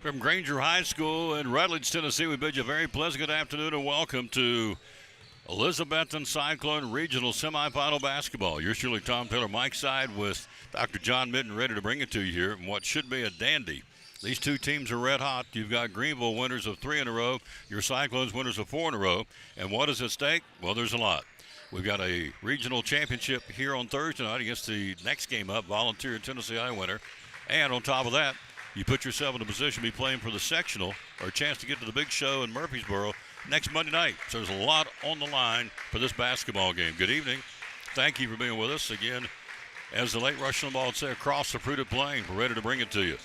From Granger High School in Rutledge, Tennessee, we bid you a very pleasant good afternoon and welcome to Elizabethton Cyclone Regional Semifinal Basketball. Yours truly, Tom Taylor, Mike Side with Dr. John Mitten ready to bring it to you here in what should be a dandy. These two teams are red hot. You've got Greeneville winners of 3 in a row, your Cyclones winners of 4 in a row. And what is at stake? Well, there's a lot. We've got a regional championship here on Thursday night against the next game up, Volunteer Tennessee I winner. And on top of that, you put yourself in a position to be playing for the sectional or a chance to get to the big show in Murfreesboro next Monday night. So there's a lot on the line for this basketball game. Good evening. Thank you for being with us. Again, as the late Rush Limbaugh would say, across the fruited plain, we're ready to bring it to you.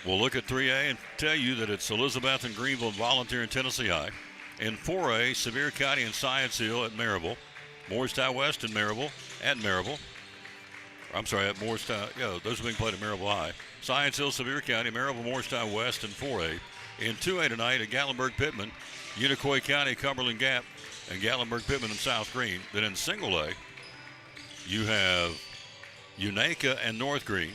We'll look at 3A and tell you that it's Elizabeth and Greeneville and Volunteer and Tennessee High. In 4A, Sevier County and Science Hill at Maryville. Morristown West and Maryville at Maryville. I'm sorry, at Morristown. Yeah, those are being played at Maryville High. Science Hill, Sevier County, Maryville, Morristown West in 4A. In 2A tonight at Gatlinburg-Pittman, Unicoi County, Cumberland Gap, and Gatlinburg-Pittman and South Green. Then in single A, you have Unaka and North Green,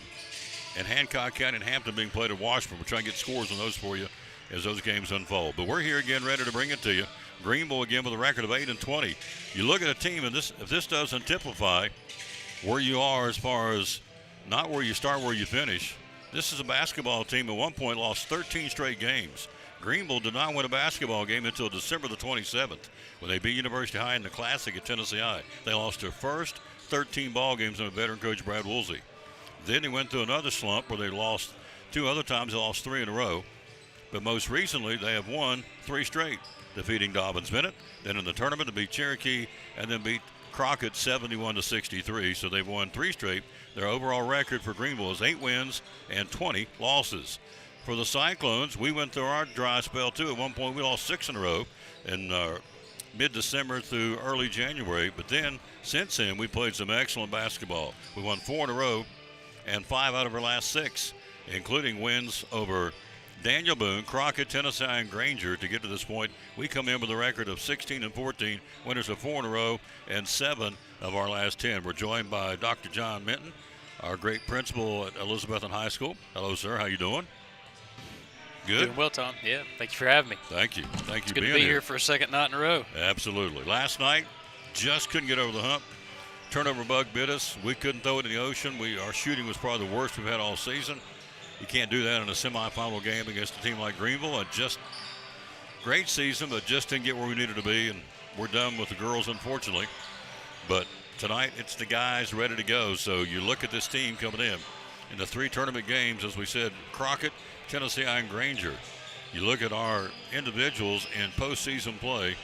and Hancock County and Hampton being played at Washburn. We'll try and get scores on those for you as those games unfold. But we're here again ready to bring it to you. Greeneville again with a record of 8-20. You look at a team, and if this doesn't typify where you are as far as not where you start, where you finish, this is a basketball team at one point lost 13 straight games. Greeneville did not win a basketball game until December the 27th when they beat University High in the Classic at Tennessee High. They lost their first 13 ball games under veteran coach Brad Woolsey. Then they went through another slump where they lost 2 other times. They lost 3 in a row. But most recently, they have won 3 straight, defeating Dobbins-Bennett, then in the tournament to beat Cherokee, and then beat Crockett 71-63. So they've won 3 straight. Their overall record for Greeneville is 8 wins and 20 losses. For the Cyclones, we went through our dry spell too. At one point, we lost 6 in a row in mid-December through early January. But then, since then, we played some excellent basketball. We won 4 in a row and 5 out of our last 6, including wins over Daniel Boone, Crockett, Tennessee, and Granger. To get to this point, we come in with a record of 16-14, winners of 4 in a row, and 7 of our last 10. We're joined by Dr. John Mitten, our great principal at Elizabethton High School. Hello, sir. How you doing? Good. Doing well, Tom. Yeah, thank you for having me. Thank you. Thank you It's for being good to be here for a second night in a row. Absolutely. Last night, just couldn't get over the hump. Turnover bug bit us. We couldn't throw it in the ocean. Our shooting was probably the worst we've had all season. You can't do that in a semifinal game against a team like Greeneville. Just great season, but just didn't get where we needed to be, and we're done with the girls, unfortunately. But tonight, it's the guys ready to go. So you look at this team coming in the 3 tournament games, as we said, Crockett, Tennessee, and Granger. You look at our individuals in postseason play.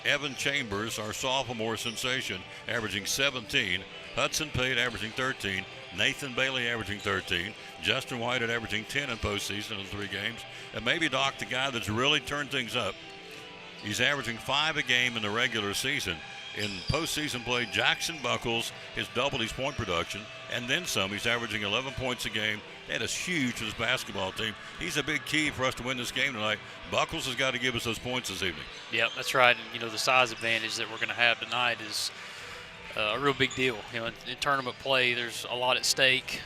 Evan Chambers, our sophomore sensation, averaging 17. Hudson Pate averaging 13. Nathan Bailey averaging 13. Justin White at averaging 10 in postseason in 3 games. And maybe Doc, the guy that's really turned things up, he's averaging 5 a game in the regular season. In postseason play, Jackson Buckles has doubled his point production, and then some. He's averaging 11 points a game. That is huge for this basketball team. He's a big key for us to win this game tonight. Buckles has got to give us those points this evening. Yep, that's right. And, the size advantage that we're going to have tonight is a real big deal. In tournament play, there's a lot at stake.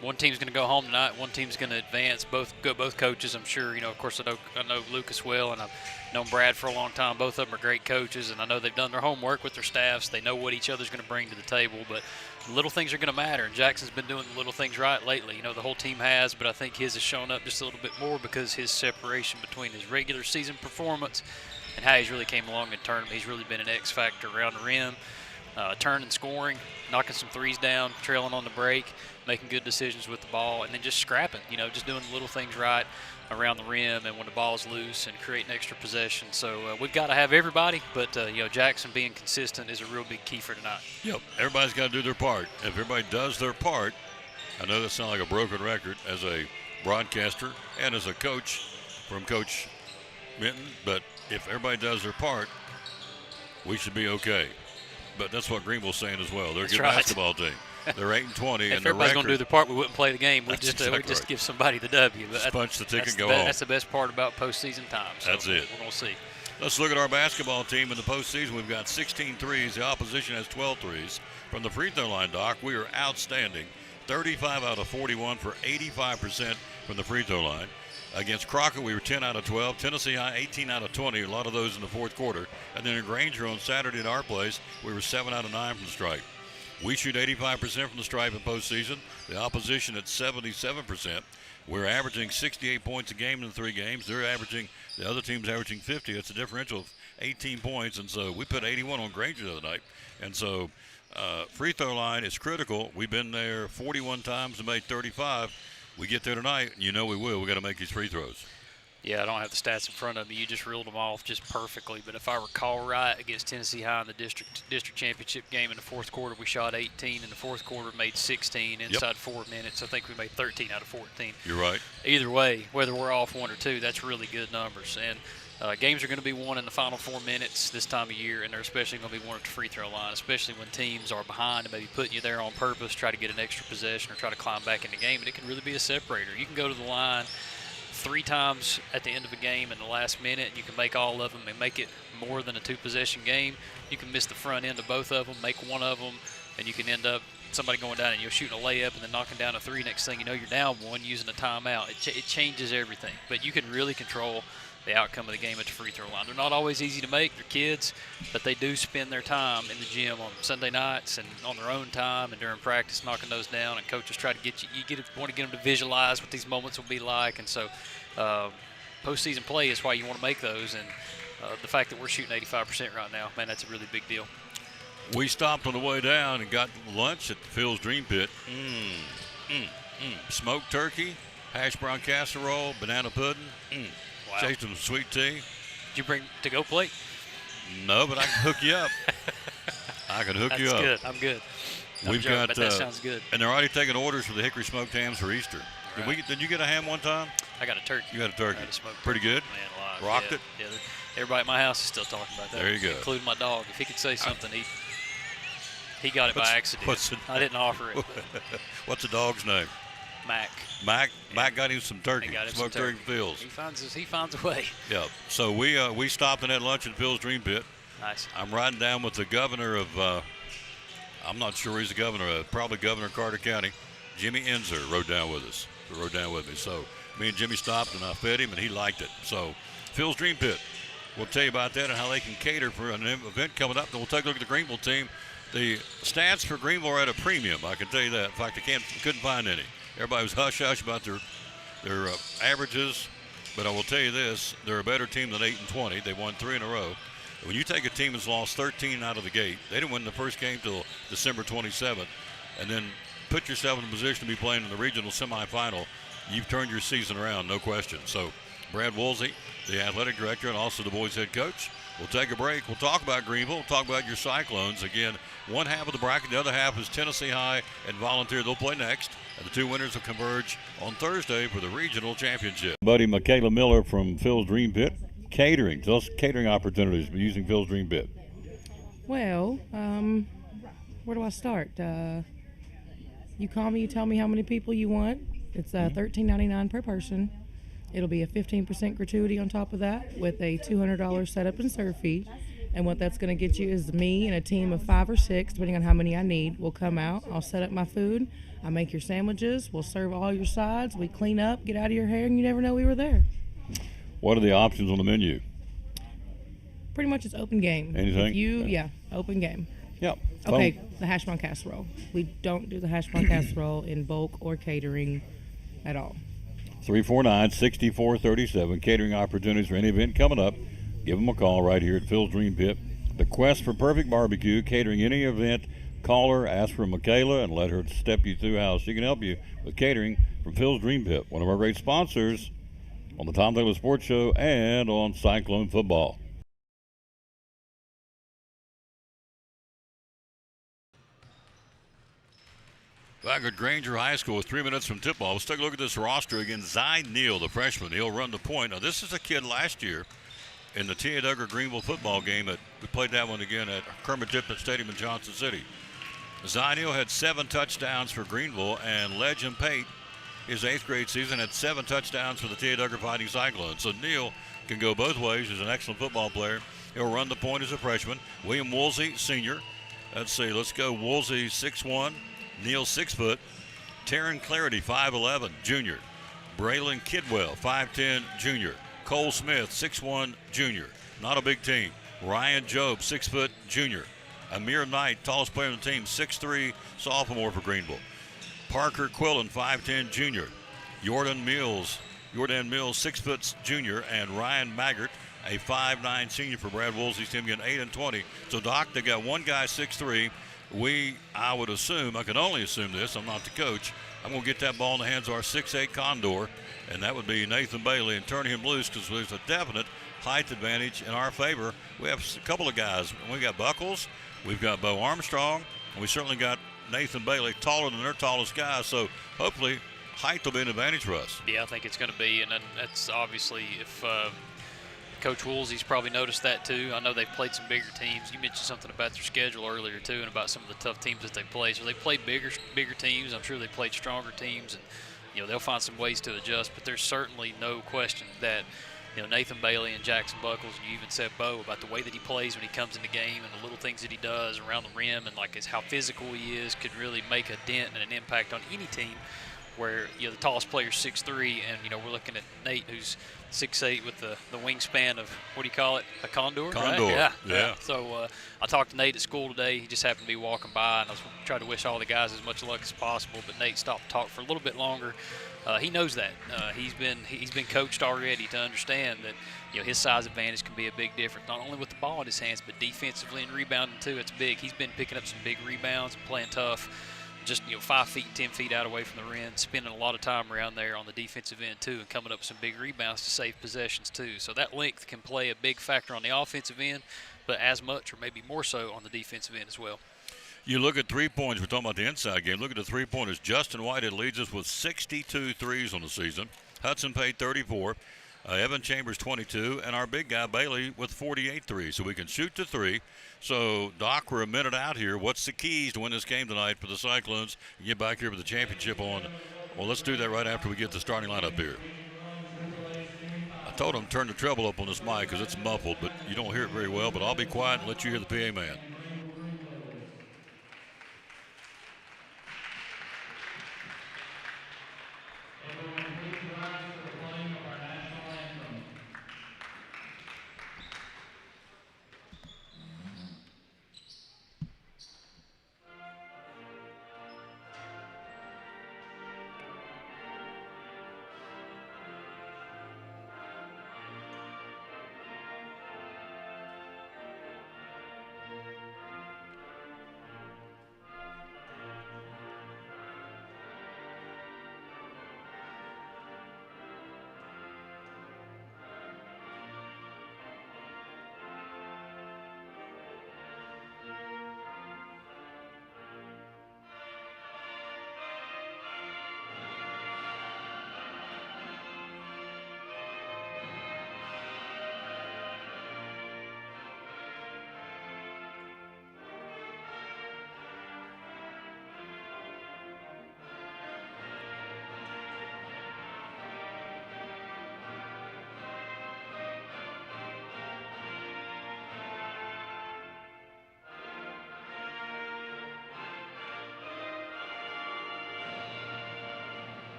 One team's going to go home tonight. One team's going to advance. Both coaches, I'm sure. Of course, I know Lucas well, and I've known Brad for a long time. Both of them are great coaches, and I know they've done their homework with their staffs. They know what each other's going to bring to the table, but little things are going to matter. And Jackson's been doing the little things right lately. The whole team has, but I think his has shown up just a little bit more because his separation between his regular season performance and how he's really came along in tournament. He's really been an X factor around the rim, turning, scoring, knocking some threes down, trailing on the break, making good decisions with the ball, and then just scrapping, just doing the little things right around the rim and when the ball's loose and creating extra possession. So we've got to have everybody, but, Jackson being consistent is a real big key for tonight. Yep, everybody's got to do their part. If everybody does their part, I know that sounds like a broken record as a broadcaster and as a coach from Coach Minton, but if everybody does their part, we should be okay. But that's what Greeneville's saying as well. They're a good basketball team. They're 8-20, if and everybody's going to do their part, we wouldn't play the game. We'd just right. give somebody the W. But just punch the ticket and go home. That's the best part about postseason time. So that's it. We're going to see. Let's look at our basketball team in the postseason. We've got 16 threes. The opposition has 12 threes. From the free throw line, Doc, we are outstanding. 35 out of 41 for 85% from the free throw line. Against Crocker, we were 10 out of 12. Tennessee High, 18 out of 20, a lot of those in the fourth quarter. And then in Granger on Saturday at our place, we were 7 out of 9 from the stripe. We shoot 85% from the stripe in postseason. The opposition at 77%. We're averaging 68 points a game in the 3 games. The other team's averaging 50. It's a differential of 18 points. And so we put 81 on Granger the other night. And so free throw line is critical. We've been there 41 times and made 35. We get there tonight, and you know we will. We got to make these free throws. Yeah, I don't have the stats in front of me. You just reeled them off just perfectly. But if I recall right, against Tennessee High in the district championship game in the fourth quarter, we shot 18. In the fourth quarter, made 16 inside 4 minutes. I think we made 13 out of 14. You're right. Either way, whether we're off 1 or 2, that's really good numbers. And games are going to be won in the final 4 minutes this time of year, and they're especially going to be won at the free throw line, especially when teams are behind and maybe putting you there on purpose, try to get an extra possession or try to climb back in the game, and it can really be a separator. You can go to the line 3 times at the end of a game in the last minute, and you can make all of them and make it more than a 2-possession game. You can miss the front end of both of them, make one of them, and you can end up somebody going down and you're shooting a layup and then knocking down a 3. Next thing you know, you're down 1 using a timeout. It changes everything, but you can really control the outcome of the game at the free throw line. They're not always easy to make. They're kids, but they do spend their time in the gym on Sunday nights and on their own time and during practice knocking those down, and coaches try to get you want to get them to visualize what these moments will be like. And so postseason play is why you want to make those, and the fact that we're shooting 85% right now, man, that's a really big deal. We stopped on the way down and got lunch at Phil's Dream Pit. Smoked turkey, hash brown casserole, banana pudding. Wow. Chased some sweet tea. Did you bring to-go plate? No, but I can hook you up. I can hook you up. That's good. I'm good. We've got. That sounds good. And they're already taking orders for the hickory smoked hams for Easter. Right. Did you get a ham one time? I got a turkey. You got a turkey. I got a smoked Pretty turkey. good. Man, alive. Rocked it. Yeah. Everybody at my house is still talking about that. There you go. Including my dog. If he could say something, he got it by accident. I didn't offer it. What's the dog's name? Mac. Mac got him some turkey. Smoked turkey Phil's. He finds a way. Yeah. So we stopped and had lunch at Phil's Dream Pit. Nice. I'm riding down with the governor of, I'm not sure he's the governor, probably Governor Carter County. Jimmy Enzer rode down with us. Rode down with me. So me and Jimmy stopped and I fed him and he liked it. So Phil's Dream Pit. We'll tell you about that and how they can cater for an event coming up. And we'll take a look at the Greeneville team. The stats for Greeneville are at a premium. I can tell you that. In fact, couldn't find any. Everybody was hush-hush about their averages, but I will tell you this, they're a better team than 8-20. They won 3 in a row. When you take a team that's lost 13 out of the gate, they didn't win the first game till December 27th, and then put yourself in a position to be playing in the regional semifinal, you've turned your season around, no question. So Brad Woolsey, the athletic director, and also the boys head coach. We'll take a break. We'll talk about Greeneville. We'll talk about your Cyclones. Again, one half of the bracket. The other half is Tennessee High and Volunteer. They'll play next. And the 2 winners will converge on Thursday for the regional championship. Buddy Michaela Miller from Phil's Dream Pit. Catering. Tell us catering opportunities using Phil's Dream Pit. Well, where do I start? You call me, you tell me how many people you want. It's $13.99 per person. It'll be a 15% gratuity on top of that with a $200 setup and serve fee. And what that's going to get you is me and a team of 5 or 6, depending on how many I need, will come out. I'll set up my food. I make your sandwiches. We'll serve all your sides. We clean up, get out of your hair, and you never know we were there. What are the options on the menu? Pretty much it's open game. Anything? Yeah, open game. Yep. Okay, the hash brown casserole. We don't do the hash brown casserole in bulk or catering at all. 349-6437. Catering opportunities for any event coming up. Give them a call right here at Phil's Dream Pit. The quest for perfect barbecue, catering any event. Call her, ask for Michaela, and let her step you through how she can help you with catering from Phil's Dream Pit, one of our great sponsors on the Tom Taylor Sports Show and on Cyclone Football. Back at Granger High School with 3 minutes from tip-off. Let's take a look at this roster again. Zy Neal, the freshman, he'll run the point. Now, this is a kid last year in the T.A. Duggar Greeneville football game. We played that one again at Kermit Tippett Stadium in Johnson City. Zy Neal had 7 touchdowns for Greeneville, and Legend Pate, his 8th grade season, had 7 touchdowns for the T.A. Duggar Fighting Cyclones. So Neal can go both ways. He's an excellent football player. He'll run the point as a freshman. William Woolsey, senior. Let's see. Let's go. Woolsey, 6'1". Neal, 6 foot. Taryn Clarity, 5'11", junior. Braylon Kidwell, 5'10", junior. Cole Smith, 6'1", junior. Not a big team. Ryan Job, 6 foot, junior. Amir Knight, tallest player on the team, 6'3", sophomore for Greeneville. Parker Quillen, 5'10", junior. Jordan Mills, 6 foot, junior. And Ryan Maggart, a 5'9" senior for Brad Woolsey's team, getting 8 and 20. So, Doc, they got one guy 6'3". I would assume, I can only assume this, I'm not the coach, I'm going to get that ball in the hands of our 6'8" Condor, and that would be Nathan Bailey, and turn him loose because there's a definite height advantage in our favor. We have a couple of guys. We got Buckles, we've got Bo Armstrong, and we certainly got Nathan Bailey, taller than their tallest guy, so hopefully height will be an advantage for us. Yeah, I think it's going to be, and that's obviously if Coach Woolsey's probably noticed that too. I know they've played some bigger teams. You mentioned something about their schedule earlier too, and about some of the tough teams that they play. So they played bigger teams. I'm sure they played stronger teams, and they'll find some ways to adjust. But there's certainly no question that Nathan Bailey and Jackson Buckles, and you even said Bo, about the way that he plays when he comes in the game and the little things that he does around the rim, and like how physical he is, could really make a dent and an impact on any team. Where the tallest player's 6'3", and we're looking at Nate, who's 6'8" with the wingspan of, what do you call it, a condor? Condor, right? yeah. So I talked to Nate at school today. He just happened to be walking by, and I was trying to wish all the guys as much luck as possible. But Nate stopped to talk for a little bit longer. He knows that. He's been coached already to understand that his size advantage can be a big difference, not only with the ball in his hands, but defensively and rebounding too. It's big. He's been picking up some big rebounds and playing tough. Just 5 feet, 10 feet out away from the rim, spending a lot of time around there on the defensive end too, and coming up with some big rebounds to save possessions too. So that length can play a big factor on the offensive end, but as much or maybe more so on the defensive end as well. You look at 3 points. We're talking about the inside game. Look at the 3-pointers. Justin Whitehead leads us with 62 threes on the season. Hudson Pate, 34. Evan Chambers, 22. And our big guy, Bailey, with 48 threes. So we can shoot to 3. So, Doc, we're a minute out here. What's the keys to win this game tonight for the Cyclones and get back here with the championship on? Well, let's do that right after we get the starting lineup here. I told him turn the treble up on this mic because it's muffled, but you don't hear it very well. But I'll be quiet and let you hear the PA man.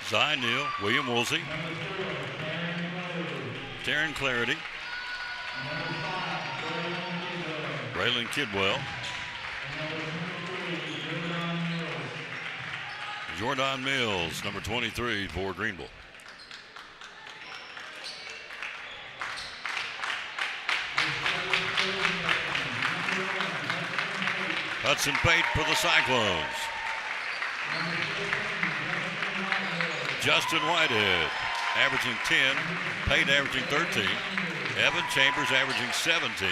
Zion Neal, William Woolsey, Taryn Clarity, Braylon Kidwell, Jordan Mills, number 23 for Greeneville. Hudson Pate for the Cyclones. Justin Whitehead averaging 10, Pate averaging 13, Evan Chambers averaging 17,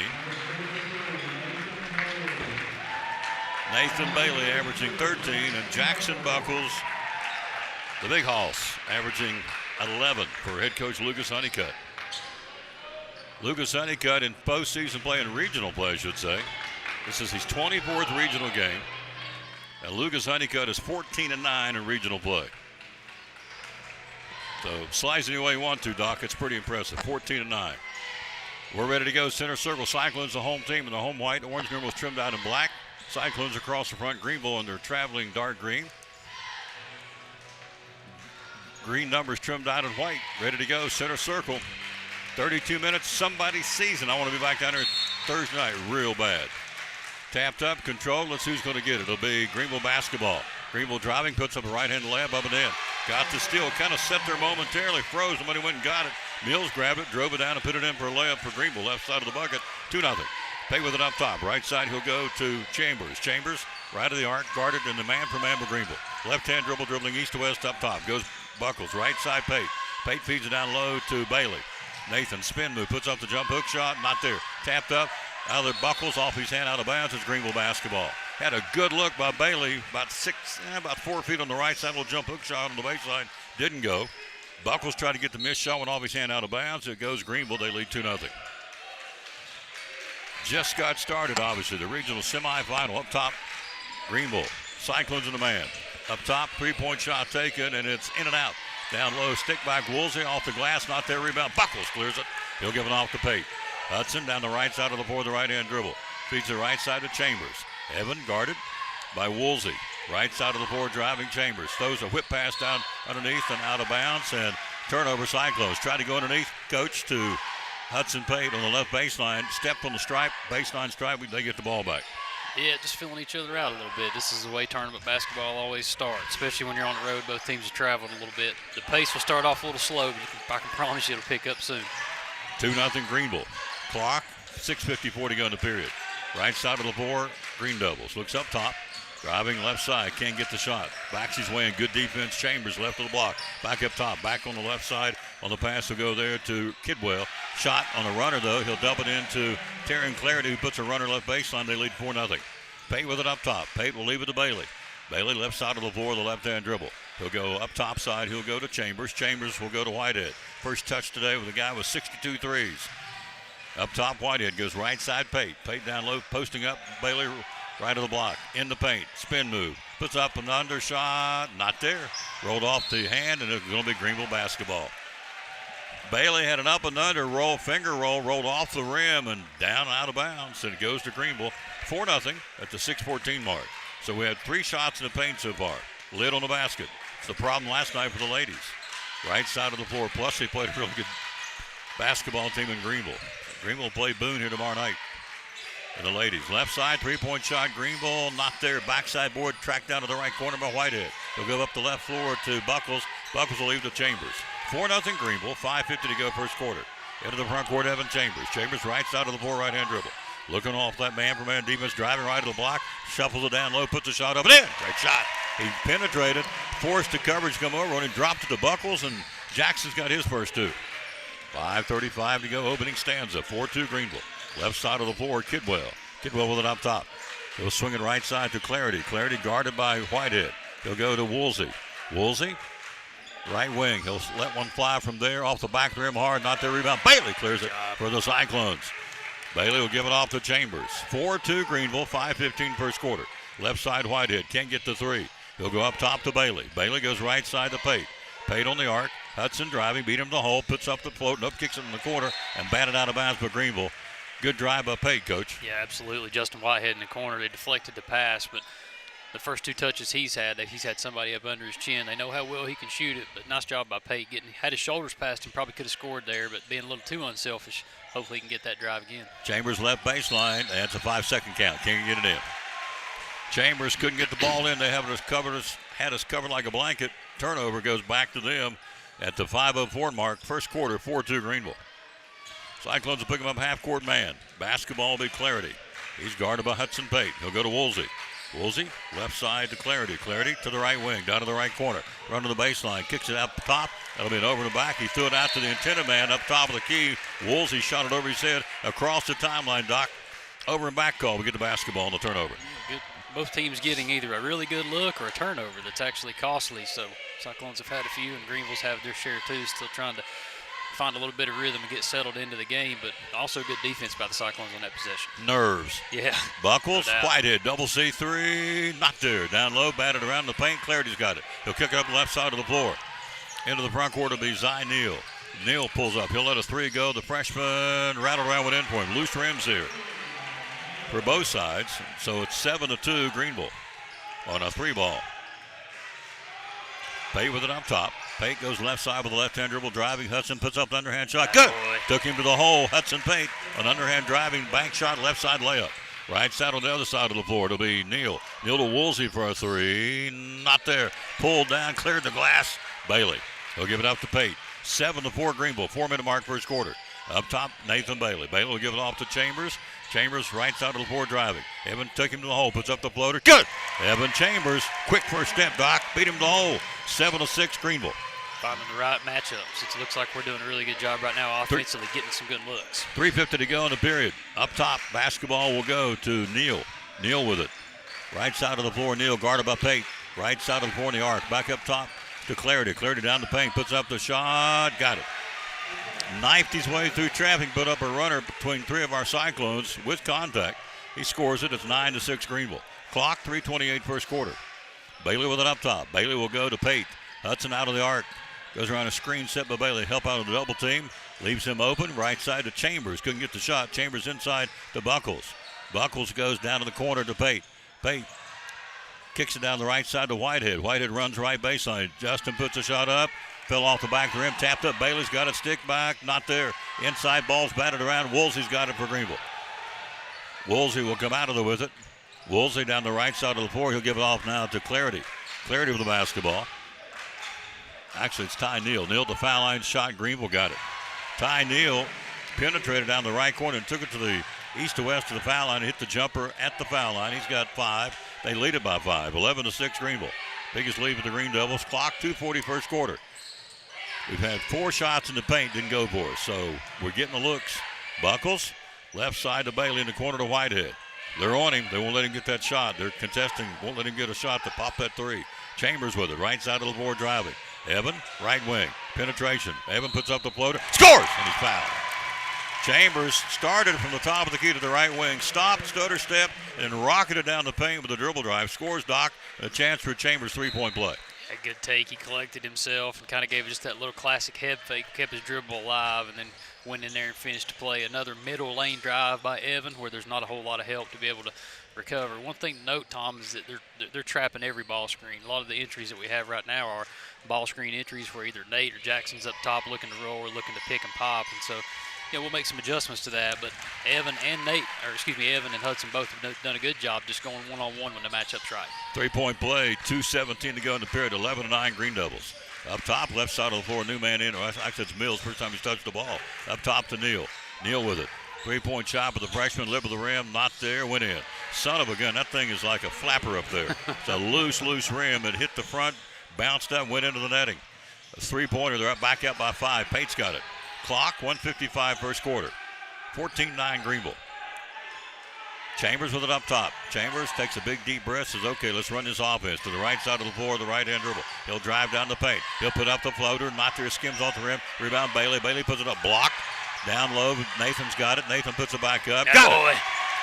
Nathan Bailey averaging 13, and Jackson Buckles, the big hoss, averaging 11 for head coach Lucas Honeycutt. Lucas Honeycutt in postseason play, in regional play, I should say. This is his 24th regional game. And Lucas Honeycutt is 14-9 in regional play. So slice any way you want to, Doc. It's pretty impressive. 14-9. We're ready to go. Center circle. Cyclones the home team in the home white. Orange numerals trimmed out in black. Cyclones across the front. Greeneville in their traveling dark green. Green numbers trimmed out in white. Ready to go. Center circle. 32 minutes. Somebody's season. I want to be back down there Thursday night real bad. Tapped up, controlled. Let's see who's going to get it. It'll be Greeneville basketball. Greeneville driving, puts up a right-hand layup up and in. Got the steal, kind of set there momentarily, froze. Somebody went and got it. Mills grabbed it, drove it down, and put it in for a layup for Greeneville. Left side of the bucket, 2-0. Pay with it up top. Right side, he'll go to Chambers. Chambers, right of the arc, guarded, and the man from Amber Greeneville. Left-hand dribble, dribbling east to west up top. Goes Buckles, right side, Pate. Pate feeds it down low to Bailey. Nathan, spin move, puts up the jump hook shot, not there. Tapped up. Out of the Buckles, off his hand, out of bounds. It's Greeneville basketball. Had a good look by Bailey, about 4 feet on the right side. Little jump hook shot on the baseline, didn't go. Buckles tried to get the missed shot, went off his hand, out of bounds. It goes Greeneville. They lead 2-0. Just got started, obviously. The regional semifinal up top. Greeneville, Cyclones in the man. Up top, 3-point shot taken, and it's in and out. Down low, stick back, Woolsey off the glass, not there. Rebound. Buckles clears it. He'll give it off to Pate. Hudson down the right side of the floor, the right-hand dribble. Feeds the right side to Chambers. Evan guarded by Woolsey. Right side of the floor, driving Chambers. Throws a whip pass down underneath and out of bounds, and turnover Cyclones. Tried to go underneath, coach, to Hudson Pate on the left baseline. Stepped on the stripe, baseline stripe. They get the ball back. Yeah, just filling each other out a little bit. This is the way tournament basketball always starts, especially when you're on the road. Both teams are traveling a little bit. The pace will start off a little slow, but I can promise you it'll pick up soon. 2-0 Greeneville. Clock, 6:54 to go in the period. Right side of the floor, Green Devils. Looks up top, driving left side, can't get the shot. Backs his way in, good defense. Chambers left of the block. Back up top, back on the left side. On the pass will go there to Kidwell. Shot on a runner, though. He'll dump it into Taryn Clarity, who puts a runner left baseline. They lead 4-0. Pate with it up top. Pate will leave it to Bailey. Bailey left side of the floor, the left-hand dribble. He'll go up top side. He'll go to Chambers. Chambers will go to Whitehead. First touch today with a guy with 62 threes. Up top, Whitehead goes right side, Pate. Pate down low, posting up. Bailey right of the block. In the paint. Spin move. Puts up an under shot. Not there. Rolled off the hand, and it's going to be Greeneville basketball. Bailey had an up and under roll, finger roll, rolled off the rim and down out of bounds, and it goes to Greeneville. 4-0 at the 6:14 mark. So we had 3 shots in the paint so far. Lid on the basket. It's the problem last night for the ladies. Right side of the floor. Plus, they played a really good basketball team in Greeneville. Greeneville will play Boone here tomorrow night. And the ladies. Left side, 3-point shot. Greeneville not there. Backside board tracked down to the right corner by Whitehead. He'll go up the left floor to Buckles. Buckles will leave to Chambers. 4-0 Greeneville. 5:50 to go first quarter. Into the front court, Evan Chambers. Chambers right side of the floor, right-hand dribble. Looking off that man-for-man defense, driving right to the block. Shuffles it down low, puts a shot up and in. Great shot. He penetrated, forced the coverage to come over, and dropped it to Buckles, and Jackson's got his first 2. 5:35 to go, opening stanza. 4-2 Greeneville. Left side of the floor, Kidwell. Kidwell with it up top. He'll swing it right side to Clarity. Clarity guarded by Whitehead. He'll go to Woolsey. Woolsey, right wing. He'll let one fly from there, off the back of the rim hard, not there, rebound. Bailey clears it for the Cyclones. Bailey will give it off to Chambers. 4-2 Greeneville, 5:15 first quarter. Left side Whitehead, can't get the 3. He'll go up top to Bailey. Bailey goes right side to Pate. Pate on the arc. Hudson driving, beat him to the hole, puts up the float, and up kicks it in the corner, and batted out of bounds by Greeneville. Good drive by Pate, Coach. Yeah, absolutely. Justin Whitehead in the corner. They deflected the pass, but the first 2 touches he's had somebody up under his chin. They know how well he can shoot it, but nice job by Pate. Had his shoulders past him, probably could have scored there, but being a little too unselfish, hopefully he can get that drive again. Chambers left baseline. That's a 5-second count. Can't get it in. Chambers couldn't get the ball in. They had us covered like a blanket. Turnover goes back to them at the 5:04 mark. First quarter, 4-2 Greeneville. Cyclones will pick him up half-court man. Basketball will be Clarity. He's guarded by Hudson Pate. He'll go to Woolsey. Woolsey, left side to Clarity. Clarity to the right wing, down to the right corner. Run to the baseline, kicks it out the top. That'll be an over the back. He threw it out to the intended man up top of the key. Woolsey shot it over his head across the timeline, Doc. Over and back call. We get the basketball on the turnover. both teams getting either a really good look or a turnover that's actually costly. So Cyclones have had a few, and Greeneville's have their share too, still trying to find a little bit of rhythm and get settled into the game, but also good defense by the Cyclones on that possession. Nerves. Yeah. Buckles, No doubt. Whitehead, double C3, not there. Down low, batted around the paint. Clarity's got it. He'll kick it up the left side of the floor. Into the front court will be Zy Neal. Neal pulls up. He'll let a three go. The freshman rattled around with end for him. Loose rims here for both sides. So it's 7-2 Greeneville on a three ball. Pate with it up top. Pate goes left side with a left-hand dribble, driving. Hudson puts up the underhand shot. Good. Boy. Took him to the hole. Hudson Pate, an underhand driving bank shot, left side layup. Right side on the other side of the floor. It'll be Neal. Neal to Woolsey for a three. Not there. Pulled down, cleared the glass. Bailey. He'll give it up to Pate. 7-4 Greeneville. 4-minute mark first quarter. Up top, Nathan Bailey. Bailey will give it off to Chambers. Chambers right side of the floor driving. Evan took him to the hole. Puts up the floater. Good. Evan Chambers. Quick first step, Doc. Beat him to the hole. 7-6 Greeneville. Finding the right matchups. It looks like we're doing a really good job right now offensively, getting some good looks. 3:50 to go in the period. Up top, basketball will go to Neal. Neal with it. Right side of the floor, Neal guarded by Pate. Right side of the floor in the arc. Back up top to Clarity. Clarity down the paint. Puts up the shot. Got it. Knifed his way through traffic. Put up a runner between three of our Cyclones with contact. He scores it. It's 9-6 Greeneville. Clock, 3:28 first quarter. Bailey with it up top. Bailey will go to Pate. Hudson out of the arc. Goes around a screen set by Bailey. Help out of the double team. Leaves him open. Right side to Chambers. Couldn't get the shot. Chambers inside to Buckles. Buckles goes down to the corner to Pate. Pate kicks it down the right side to Whitehead. Whitehead runs right baseline. Justin puts a shot up. Fell off the back of the rim. Tapped up. Bailey's got it. Stick back. Not there. Inside ball's batted around. Woolsey's got it for Greeneville. Woolsey will come out of there with it. Woolsey down the right side of the floor. He'll give it off now to Clarity. Clarity with the basketball. Actually, it's Ty Neal. Neal the foul line shot. Greeneville got it. Ty Neal penetrated down the right corner and took it to the east to west of the foul line. Hit the jumper at the foul line. He's got 5. They lead it by 5. 11-6 Greeneville. Biggest lead for the Green Devils. Clock 2:40 first quarter. We've had 4 shots in the paint. Didn't go for us. So we're getting the looks. Buckles. Left side to Bailey in the corner to Whitehead. They're on him. They won't let him get that shot. They're contesting. Won't let him get a shot to pop that three. Chambers with it. Right side of the floor driving. Evan, right wing. Penetration. Evan puts up the floater. Scores! And he's fouled. Chambers started from the top of the key to the right wing. Stopped, stutter step, and rocketed down the paint with a dribble drive. Scores, Doc. A chance for Chambers' three-point play. A good take. He collected himself and kind of gave just that little classic head fake, kept his dribble alive, and then went in there and finished to play. Another middle lane drive by Evan where there's not a whole lot of help to be able to recover. One thing to note, Tom, is that they're trapping every ball screen. A lot of the entries that we have right now are ball screen entries where either Nate or Jackson's up top looking to roll or looking to pick and pop. And so, we'll make some adjustments to that. But Evan and Hudson both have done a good job just going one-on-one when the matchup's right. 3-point play, 2:17 to go in the period, 11-9 Green Devils. Up top, left side of the floor, new man in. Actually, it's Mills, first time he's touched the ball. Up top to Neal. Neal with it. 3-point shot, but the freshman lip of the rim, not there, went in. Son of a gun, that thing is like a flapper up there. It's a loose rim. It hit the front, bounced up, went into the netting. A three-pointer, they're back up by 5. Pate's got it. Clock, 1:55 first quarter. 14-9 Greeneville. Chambers with it up top. Chambers takes a big deep breath, says, okay, let's run this offense to the right side of the floor, the right-hand dribble. He'll drive down the paint. He'll put up the floater, not there, skims off the rim. Rebound Bailey. Bailey puts it up, blocked. Down low, Nathan's got it. Nathan puts it back up. Got it.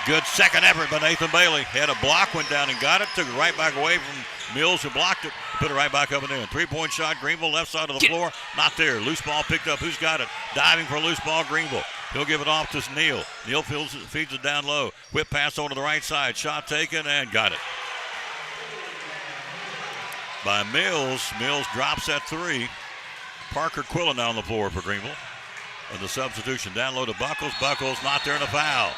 Good second effort by Nathan Bailey. Had a block, went down and got it. Took it right back away from Mills, who blocked it. Put it right back up and in. 3-point shot, Greeneville, left side of the floor. Not there. Loose ball picked up. Who's got it? Diving for a loose ball, Greeneville. He'll give it off to Neal. Neal feeds it down low. Whip pass over to the right side. Shot taken and got it. By Mills. Mills drops that 3. Parker Quillen down the floor for Greeneville. And the substitution down low to Buckles. Buckles not there in a foul.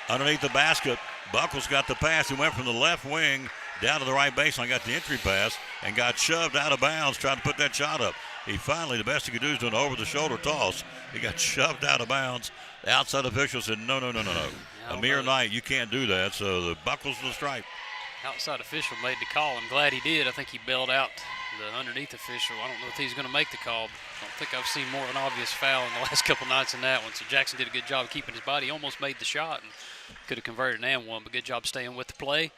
Underneath the basket, Buckles got the pass. He went from the left wing down to the right baseline, got the entry pass, and got shoved out of bounds trying to put that shot up. He finally, the best he could do is do an over-the-shoulder toss. He got shoved out of bounds. The outside official said, no. Amir Knight, you can't do that. So the Buckles to the stripe. Outside official made the call. I'm glad he did. I think he bailed out the underneath official. I don't know if he's going to make the call. I don't think I've seen more of an obvious foul in the last couple nights than that one. So Jackson did a good job keeping his body. He almost made the shot and could have converted an and one, but good job staying with the play.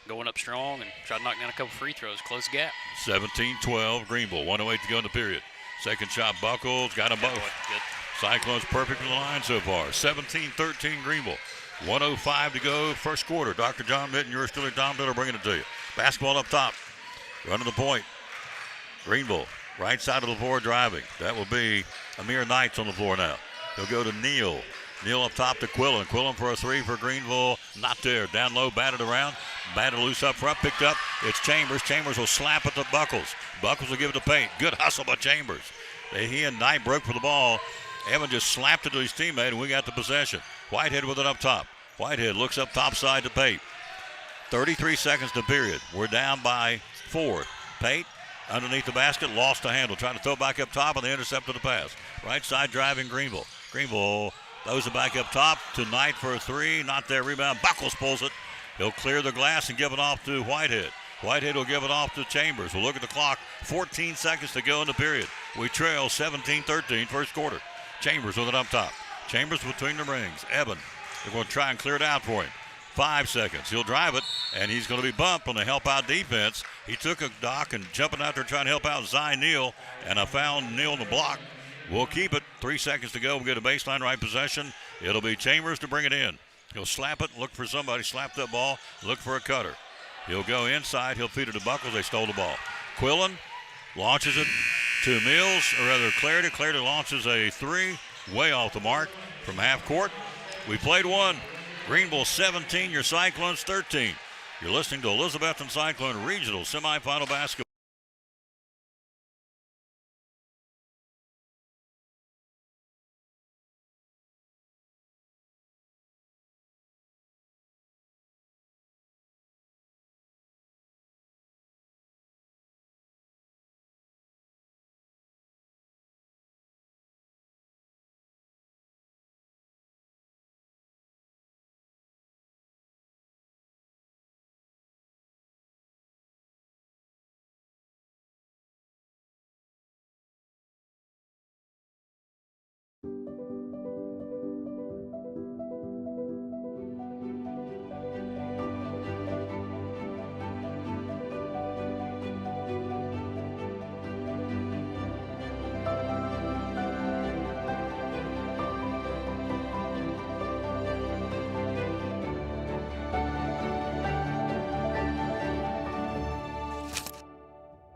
going up strong and try to knock down a couple free throws, close the gap. 17-12 Greeneville, 1:08 to go in the period. Second shot, Buckles, got them both. Good. Cyclones perfect from the line so far. 17-13 Greeneville. 1:05 to go, first quarter. Dr. John Mitton, yours truly, Tom Bitter, bringing it to you. Basketball up top. Running the point. Greeneville, right side of the floor driving. That will be Amir Knights on the floor now. He'll go to Neal. Neal up top to Quillen. Quillen for a three for Greeneville. Not there. Down low, batted around. Batted loose up front, picked up. It's Chambers. Chambers will slap it to Buckles. Buckles will give it to Pate. Good hustle by Chambers. He and Knight broke for the ball. Evan just slapped it to his teammate, and we got the possession. Whitehead with it up top. Whitehead looks up top side to Pate. 33 seconds to period. We're down by 4. Pate underneath the basket, lost the handle. Trying to throw back up top, and they intercepted the pass. Right side driving Greeneville. Greeneville throws it back up top to Knight for a three. Not there. Rebound. Buckles pulls it. He'll clear the glass and give it off to Whitehead. Whitehead will give it off to Chambers. We'll look at the clock. 14 seconds to go in the period. We trail 17-13 first quarter. Chambers with it up top. Chambers between the rings. Evan, they're going to try and clear it out for him. 5 seconds. He'll drive it, and he's going to be bumped on the help-out defense. He took a dock and jumping out there trying to help out Zy Neal, and I found Neal in the block. We'll keep it. 3 seconds to go. We'll get a baseline right possession. It'll be Chambers to bring it in. He'll slap it, look for somebody, slap that ball, look for a cutter. He'll go inside. He'll feed it to Buckles. They stole the ball. Quillen launches it to Mills, or rather Clarity. Clarity launches a three, way off the mark from half court. We played one. Greeneville 17, your Cyclones 13. You're listening to Elizabethton Cyclone Regional Semifinal Basketball.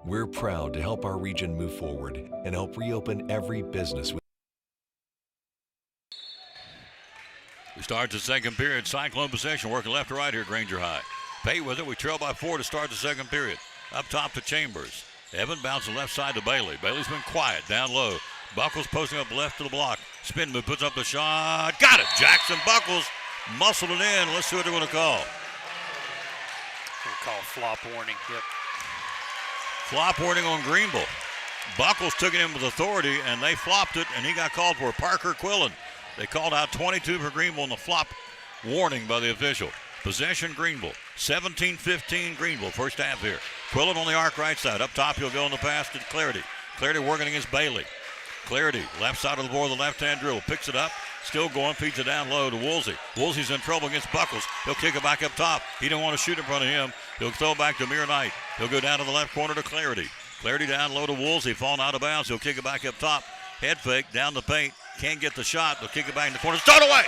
We're proud to help our region move forward and help reopen every business. We start the second period. Cyclone possession, working left to right here, Granger High. Pate with it. We trail by 4 to start the second period. Up top to Chambers. Evan bounces left side to Bailey. Bailey's been quiet, down low. Buckles posting up left to the block. Spin move, puts up the shot. Got it. Jackson Buckles muscled it in. Let's see what they're going to call. We'll call flop warning. Yep. Flop warning on Greeneville. Buckles took it in with authority, and they flopped it, and he got called for Parker Quillen. They called out 22 for Greeneville on the flop warning by the official. Possession Greeneville. 17-15 Greeneville, first half here. Quillen on the arc right side. Up top, he'll go in the pass to Clarity. Clarity working against Bailey. Clarity, left side of the board, the left-hand dribble. Picks it up, still going, feeds it down low to Woolsey. Woolsey's in trouble against Buckles. He'll kick it back up top. He don't want to shoot in front of him. He'll throw back to Amir Knight. He'll go down to the left corner to Clarity. Clarity down low to Woolsey, falling out of bounds. He'll kick it back up top. Head fake, down the paint. Can't get the shot. They'll kick it back in the corner. Start away!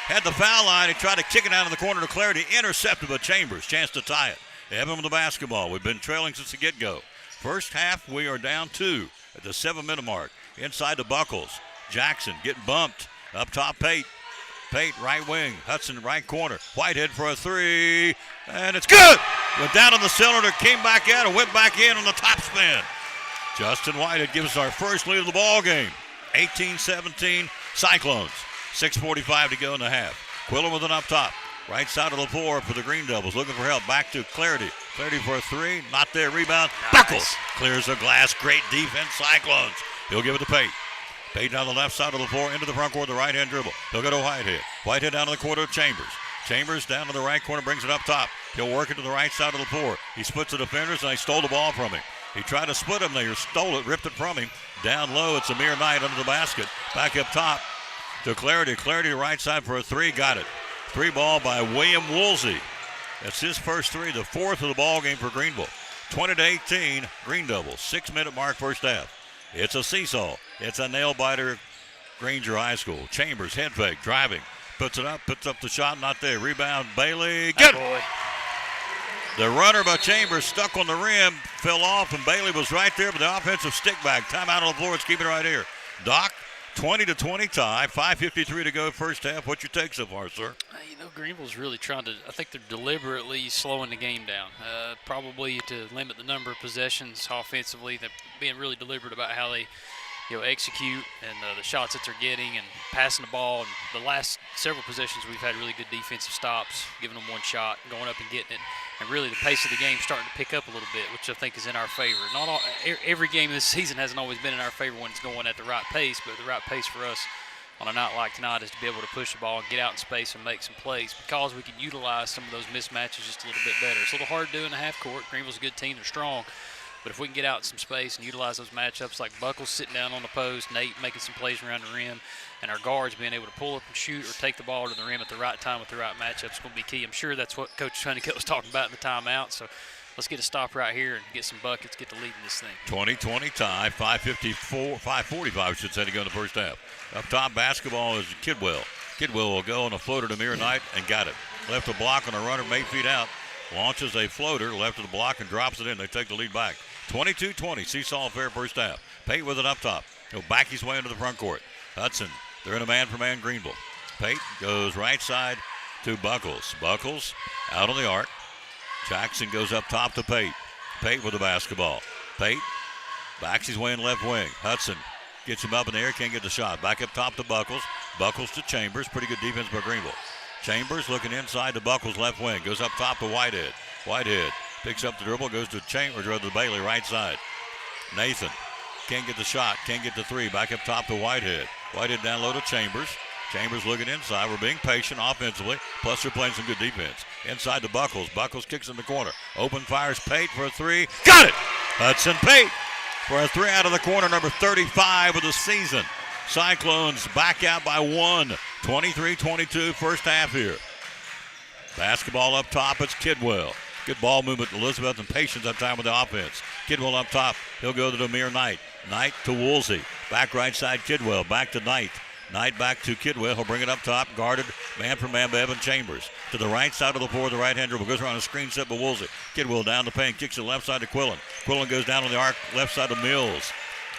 Had the foul line. He tried to kick it out in the corner to Clarity. Intercepted by Chambers. Chance to tie it. Evan with the basketball. We've been trailing since the get-go. First half, we are down 2 at the 7-minute mark. Inside to Buckles. Jackson getting bumped. Up top, Pate. Pate, right wing. Hudson, right corner. Whitehead for a three. And it's good! Went down in the cylinder, came back out, and went back in on the top spin. Justin Whitehead gives us our first lead of the ball game. 18-17 Cyclones. 6:45 to go in the half. Quillen with it up top. Right side of the floor for the Green Devils. Looking for help. Back to Clarity. Clarity for a three. Not there. Rebound. Nice. Buckles clears the glass. Great defense, Cyclones. He'll give it to Pate. Pate down the left side of the floor into the front court, the right-hand dribble. He'll go to Whitehead. Whitehead down to the corner of Chambers. Chambers down to the right corner, brings it up top. He'll work it to the right side of the floor. He splits the defenders, and they stole the ball from him. He tried to split him. They stole it, ripped it from him. Down low, it's Amir Knight under the basket. Back up top to Clarity. Clarity right side for a three. Got it. Three ball by William Woolsey. That's his first three, the fourth of the ball game for Greeneville. 20-18, Green Devils. 6-minute mark first half. It's a seesaw. It's a nail-biter, Granger High School. Chambers, head fake, driving. Puts it up, puts up the shot, not there. Rebound, Bailey, get it! The runner by Chambers stuck on the rim, fell off, and Bailey was right there, but the offensive stick back. Timeout on the floor, let's keep it right here. Doc, 20-20 tie, 5:53 to go first half. What's your take so far, sir? Greenville's really trying to, I think they're deliberately slowing the game down, probably to limit the number of possessions offensively. They're being really deliberate about how they execute and the shots that they're getting and passing the ball. And the last several possessions, we've had really good defensive stops, giving them one shot, going up and getting it. And really the pace of the game starting to pick up a little bit, which I think is in our favor. Not all, every game this season hasn't always been in our favor when it's going at the right pace, but the right pace for us on a night like tonight is to be able to push the ball and get out in space and make some plays because we can utilize some of those mismatches just a little bit better. It's a little hard to do in the half court. Greenville's a good team. They're strong. But if we can get out in some space and utilize those matchups like Buckles sitting down on the post, Nate making some plays around the rim, and our guards being able to pull up and shoot or take the ball to the rim at the right time with the right matchup is going to be key. I'm sure that's what Coach Honeycutt was talking about in the timeout. So let's get a stop right here and get some buckets, get the lead in this thing. 20-20 tie, 5:45 I should say to go in the first half. Up top basketball is Kidwell. Kidwell will go on a floater to Mir Knight and got it. Left a block on a runner, 8 feet out. Launches a floater, left of the block and drops it in. They take the lead back. 22-20, seesaw affair first half. Pate with it up top. He'll back his way into the front court. Hudson, they're in a man-for-man Greeneville. Pate goes right side to Buckles. Buckles out on the arc. Jackson goes up top to Pate. Pate with the basketball. Pate backs his way in left wing. Hudson gets him up in the air, can't get the shot. Back up top to Buckles. Buckles to Chambers. Pretty good defense by Greeneville. Chambers looking inside to Buckles left wing. Goes up top to Whitehead. Whitehead picks up the dribble, goes to Chambers, or to Bailey right side. Nathan can't get the shot, can't get the three. Back up top to Whitehead. Whitehead down low to Chambers. Chambers looking inside. We're being patient offensively, plus they're playing some good defense. Inside to Buckles. Buckles kicks in the corner. Open fires Pate for a three. Got it! Hudson Pate for a three out of the corner, number 35 of the season. Cyclones back out by one. 23-22 first half here. Basketball up top, it's Kidwell. Good ball movement, Elizabeth, and patience up time with the offense. Kidwell up top. He'll go to Demir Knight. Knight to Woolsey. Back right side, Kidwell. Back to Knight. Knight back to Kidwell. He'll bring it up top. Guarded man for man by Evan Chambers. To the right side of the floor, the right-hand dribble. Goes around a screen set by Woolsey. Kidwell down the paint. Kicks it left side to Quillen. Quillen goes down on the arc, left side of Mills.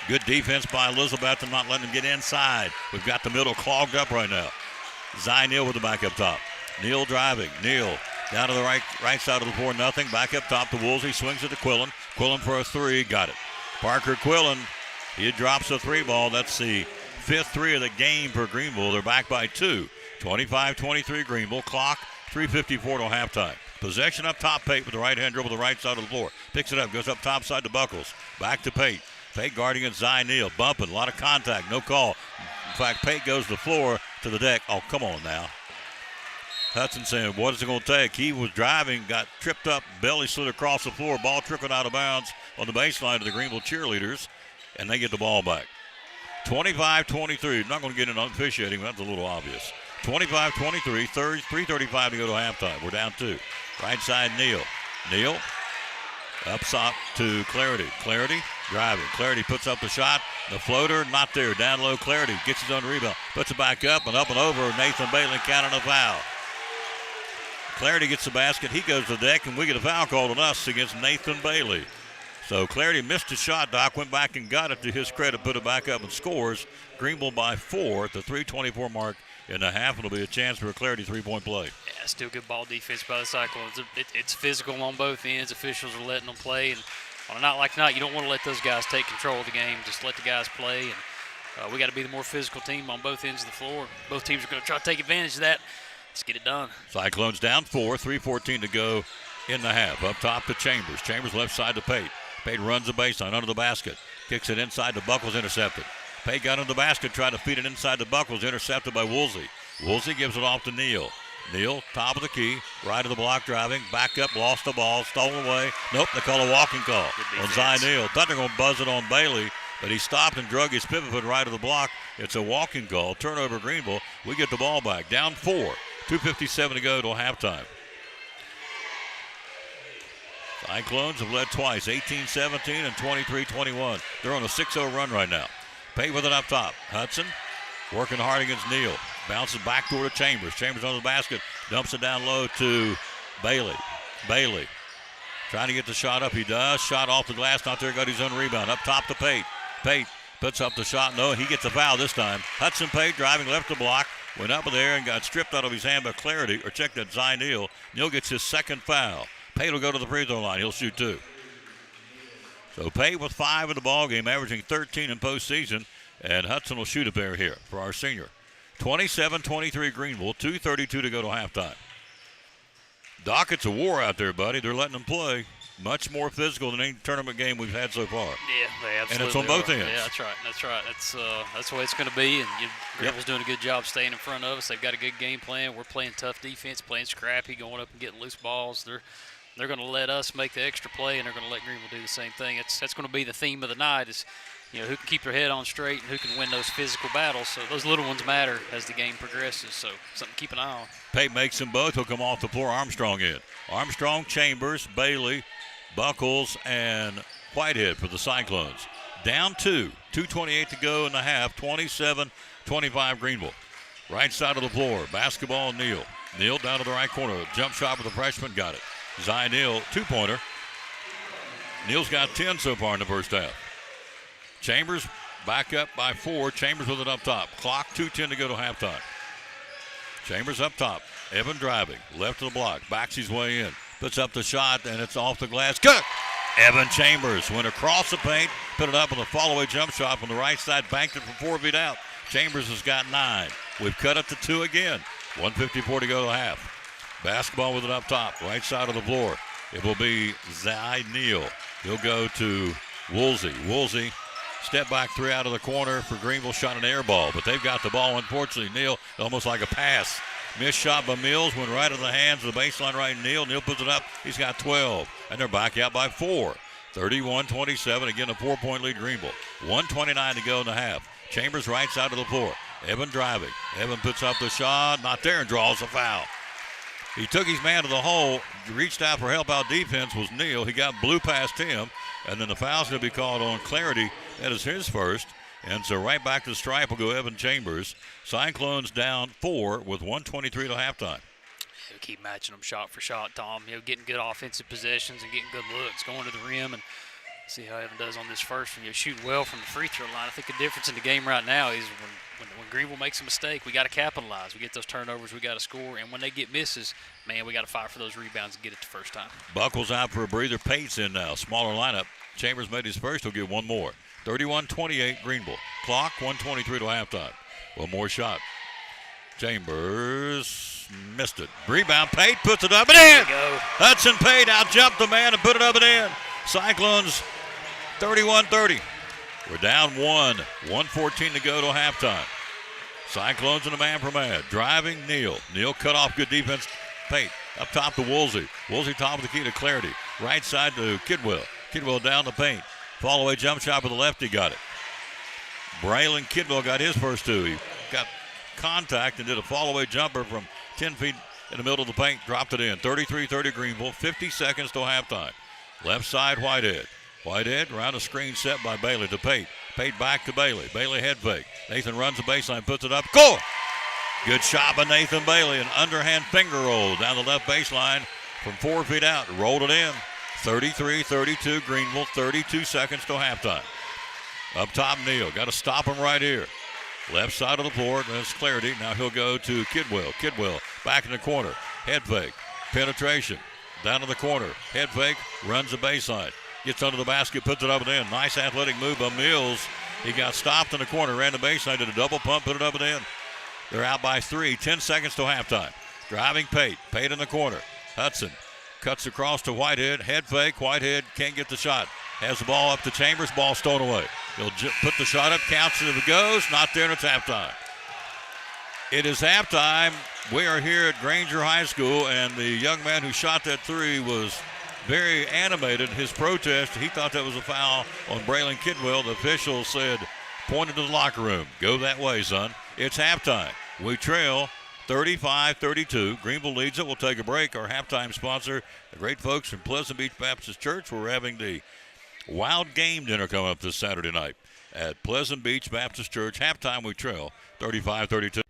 Good defense by Elizabeth and not letting him get inside. We've got the middle clogged up right now. Zy Neal with the back up top. Neal driving. Neal down to the right side of the floor, nothing. Back up top to Woolsey, swings it to Quillen. Quillen for a three, got it. Parker Quillen, he drops a three ball. That's the fifth three of the game for Greeneville. They're back by two. 25-23 Greeneville. Clock, 3:54 till halftime. Possession up top, Pate with the right-hand dribble to the right side of the floor. Picks it up, goes up top side to Buckles. Back to Pate. Pate guarding against Zy Neal. Bumping, a lot of contact, no call. In fact, Pate goes to the floor to the deck. Oh, come on now. Hudson saying, what is it going to take? He was driving, got tripped up, belly slid across the floor, ball trickled out of bounds on the baseline to the Greeneville cheerleaders, and they get the ball back. 25-23. Not going to get in officiating, that's a little obvious. 25-23, 3:35 to go to halftime. We're down two. Right side, Neal. Neal up top to Clarity. Clarity driving. Clarity puts up the shot. The floater, not there. Down low, Clarity gets his own rebound. Puts it back up and over. Nathan Bailey counting a foul. Clarity gets the basket. He goes to the deck, and we get a foul called on us against Nathan Bailey. So Clarity missed a shot. Doc went back and got it. To his credit, put it back up and scores. Greeneville by 4 at the 3:24 mark in the half. It'll be a chance for a Clarity three-point play. Yeah, still good ball defense by the Cyclones. It's physical on both ends. Officials are letting them play. And on a night like tonight, you don't want to let those guys take control of the game. Just let the guys play. And we got to be the more physical team on both ends of the floor. Both teams are going to try to take advantage of that. Let's get it done. Cyclones down 4, 3:14 to go in the half. Up top to Chambers. Chambers left side to Pate. Pate runs the baseline under the basket. Kicks it inside to Buckles, intercepted. Pate got into the basket, tried to feed it inside to Buckles, intercepted by Woolsey. Woolsey gives it off to Neal. Neal, top of the key, right of the block driving, back up, lost the ball, stolen away. Nope, they call a walking call on Zy Neal. Thought they were going to buzz it on Bailey, but he stopped and drug his pivot foot right of the block. It's a walking call. Turnover Greeneville. We get the ball back. Down 4. 2:57 to go till halftime. Cyclones have led twice, 18-17 and 23-21. They're on a 6-0 run right now. Pate with it up top. Hudson working hard against Neal. Bounces back toward Chambers. Chambers under the basket. Dumps it down low to Bailey. Bailey trying to get the shot up. He does. Shot off the glass. Not there. Got his own rebound. Up top to Pate. Pate puts up the shot. No, he gets a foul this time. Hudson Pate driving left the block. Went up there and got stripped out of his hand by Clarity. Or checked at Zy Neal. Neal gets his second foul. Pate will go to the free throw line. He'll shoot 2. So Pate with 5 in the ball game, averaging 13 in postseason. And Hudson will shoot a pair here for our senior. 27-23 Greeneville, 2:32 to go to halftime. Doc, it's a war out there, buddy. They're letting them play. Much more physical than any tournament game we've had so far. Yeah, they absolutely And it's on both are. ends. Yeah, that's right. That's the way it's going to be. And Greenville's doing a good job staying in front of us. They've got a good game plan. We're playing tough defense, playing scrappy, going up and getting loose balls. They're going to let us make the extra play, and they're going to let Greenville do the same thing. That's going to be the theme of the night is, who can keep their head on straight and who can win those physical battles. So those little ones matter as the game progresses. So something to keep an eye on. Pate makes them both. He'll come off the floor. Armstrong in. Armstrong, Chambers, Bailey, Buckles, and Whitehead for the Cyclones. Down 2. 2:28 to go in the half. 27-25 Greeneville. Right side of the floor. Basketball, Neal. Neal down to the right corner. Jump shot with the freshman. Got it. Zy Neal, 2-pointer. Neal's got 10 so far in the first half. Chambers back up by 4. Chambers with it up top. Clock, 2:10 to go to halftime. Chambers up top. Evan driving. Left of the block. Backs his way in. Puts up the shot, and it's off the glass. Good! Evan Chambers went across the paint, put it up with a follow-away jump shot from the right side, banked it from 4 feet out. Chambers has got 9. We've cut it to 2 again. 1:54 to go to half. Basketball with it up top. Right side of the floor. It will be Zy Neal. He'll go to Woolsey. Woolsey, step back 3 out of the corner for Greeneville, shot an air ball, but they've got the ball. Unfortunately, Neal, almost like a pass. Missed shot by Mills, went right in the hands of the baseline right Neal. Neal puts it up. He's got 12, and they're back out by 4. 31-27, again a 4-point lead Greeneville. 1:29 to go in the half. Chambers right side of the floor. Evan driving. Evan puts up the shot, not there, and draws a foul. He took his man to the hole, reached out for help out defense was Neal. He got blue past him, and then the foul's going to be called on Clarity. That is his first. And so right back to the stripe will go Evan Chambers. Cyclones down 4 with 1:23 to halftime. Keep matching them shot for shot, Tom. Getting good offensive possessions and getting good looks, going to the rim, and see how Evan does on this first one. Shooting well from the free throw line. I think the difference in the game right now is when Greeneville makes a mistake, we got to capitalize. We get those turnovers, we got to score, and when they get misses, man, we got to fight for those rebounds and get it the first time. Buckles out for a breather. Pate's in now. Smaller lineup. Chambers made his first. He'll get one more. 31-28 Greeneville. Clock, 1:23 to halftime. One more shot. Chambers missed it. Rebound. Pate puts it up and in. Hudson Pate out-jumped the man and put it up and in. Cyclones 31-30. We're down 1. 1:14 to go to halftime. Cyclones in a man from man. Driving Neal. Neal cut off. Good defense. Pate up top to Woolsey. Woolsey top of the key to Clarity. Right side to Kidwell. Kidwell down the paint. Fall-away jump shot with the left. He got it. Braylon Kidwell got his first 2. He got contact and did a fall-away jumper from 10 feet in the middle of the paint. Dropped it in. 33-30 Greeneville. 50 seconds till halftime. Left side Whitehead. Whitehead around a screen set by Bailey to Pate. Pate back to Bailey. Bailey head fake. Nathan runs the baseline, puts it up. Score! Good shot by Nathan Bailey. An underhand finger roll down the left baseline from 4 feet out. Rolled it in. 33-32 Greeneville. 32 seconds till halftime. Up top, Neal. Got to stop him right here. Left side of the floor. That's Clarity. Now he'll go to Kidwell. Kidwell back in the corner. Head fake. Penetration. Down to the corner. Head fake. Runs the baseline. Gets under the basket. Puts it up and in. Nice athletic move by Mills. He got stopped in the corner. Ran the baseline. Did a double pump. Put it up and in. They're out by 3. 10 seconds till halftime. Driving Pate. Pate in the corner. Hudson cuts across to Whitehead. Head fake. Whitehead can't get the shot. Has the ball up to Chambers. Ball stolen away. He'll put the shot up. Counts it if it goes. Not there, and it's halftime. It is halftime. We are here at Granger High School, and the young man who shot that 3 was very animated. His protest, he thought that was a foul on Braylon Kidwell. The official said, pointed to the locker room, go that way, son. It's halftime. We trail 35-32. Greeneville leads it. We'll take a break. Our halftime sponsor, the great folks from Pleasant Beach Baptist Church. We're having the Wild Game Dinner coming up this Saturday night at Pleasant Beach Baptist Church. Halftime, we trail 35-32.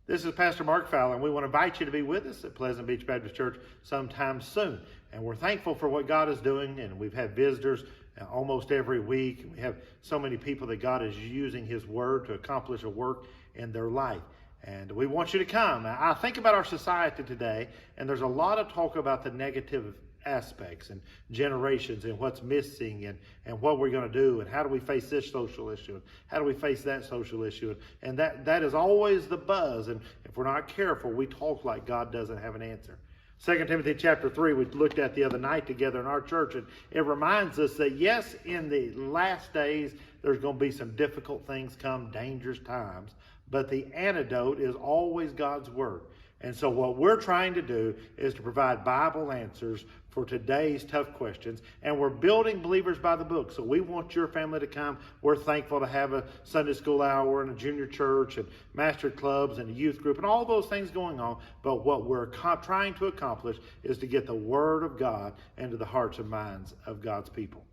This is Pastor Mark Fowler, and we want to invite you to be with us at Pleasant Beach Baptist Church sometime soon. And we're thankful for what God is doing, and we've had visitors almost every week. We have so many people that God is using His Word to accomplish a work in their life. And we want you to come. I think about our society today, and there's a lot of talk about the negative aspects and generations and what's missing and what we're going to do and how do we face this social issue and how do we face that social issue. And that is always the buzz. And if we're not careful, we talk like God doesn't have an answer. 2 Timothy chapter 3 we looked at the other night together in our church, and it reminds us that yes, in the last days there's going to be some difficult things come, dangerous times, but the antidote is always God's Word. And so what we're trying to do is to provide Bible answers for today's tough questions. And we're building Believers by the Book. So we want your family to come. We're thankful to have a Sunday school hour and a junior church and master clubs and a youth group and all those things going on. But what we're trying to accomplish is to get the Word of God into the hearts and minds of God's people.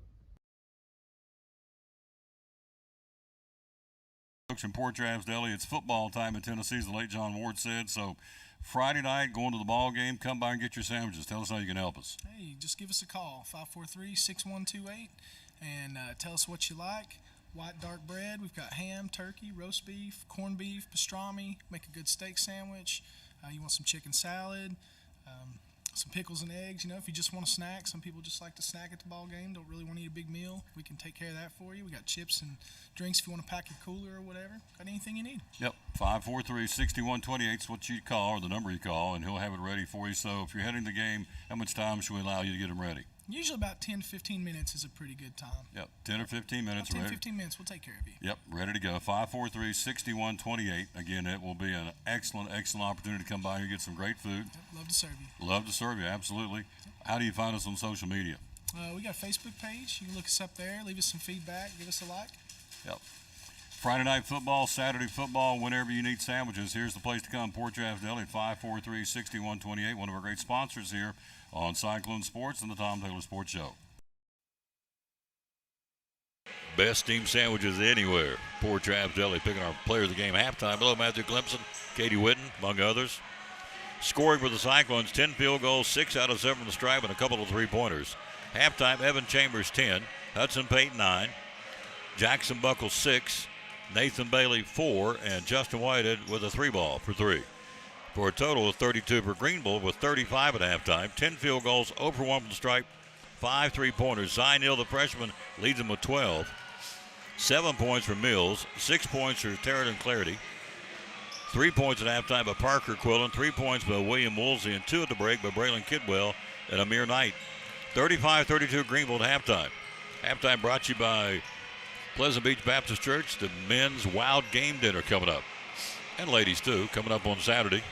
Folks from Port Travis Deli, it's football time in Tennessee, as the late John Ward said. So Friday night, going to the ball game, come by and get your sandwiches. Tell us how you can help us. Hey, just give us a call, 543-6128, and tell us what you like. White dark bread, we've got ham, turkey, roast beef, corned beef, pastrami, make a good steak sandwich. You want some chicken salad, some pickles and eggs. You know, if you just want a snack, some people just like to snack at the ball game, don't really want to eat a big meal. We can take care of that for you. We got chips and drinks if you want to pack your cooler or whatever. Got anything you need. Yep, 543-6128 is what you call, or the number you call, and he'll have it ready for you. So if you're heading to the game, how much time should we allow you to get them ready? Usually about 10 to 15 minutes is a pretty good time. Yep, 10 or 15 minutes. 10 to 15 minutes, we'll take care of you. Yep, ready to go. 543-6128. Again, it will be an excellent, excellent opportunity to come by and get some great food. Yep, love to serve you. Love to serve you, absolutely. How do you find us on social media? We got a Facebook page. You can look us up there, leave us some feedback, give us a like. Yep. Friday night football, Saturday football, whenever you need sandwiches, here's the place to come. Port Travis Deli at 543-6128, one of our great sponsors here on Cyclone Sports and the Tom Taylor Sports Show. Best steamed sandwiches anywhere. Port Travis Deli picking our player of the game halftime. Hello, Matthew Clemson, Katie Whitten, among others. Scoring for the Cyclones, 10 field goals, 6 out of 7 from the stripe, and a couple of three-pointers. Halftime, Evan Chambers, 10. Hudson Payton, 9. Jackson Buckle, 6. Nathan Bailey, 4. And Justin Whitehead with a 3-ball for 3. For a total of 32 for Greeneville with 35 at halftime. 10 field goals, 0 for 1 from the stripe, 5 three-pointers. Zion Hill, the freshman, leads them with 12. 7 points for Mills, 6 points for Tarrant Clarity. 3 points at halftime by Parker Quillen, 3 points by William Woolsey, and 2 at the break by Braylon Kidwell and Amir Knight. 35-32 Greeneville at halftime. Halftime brought to you by Pleasant Beach Baptist Church, the men's Wild Game Dinner coming up. And ladies too, coming up on Saturday.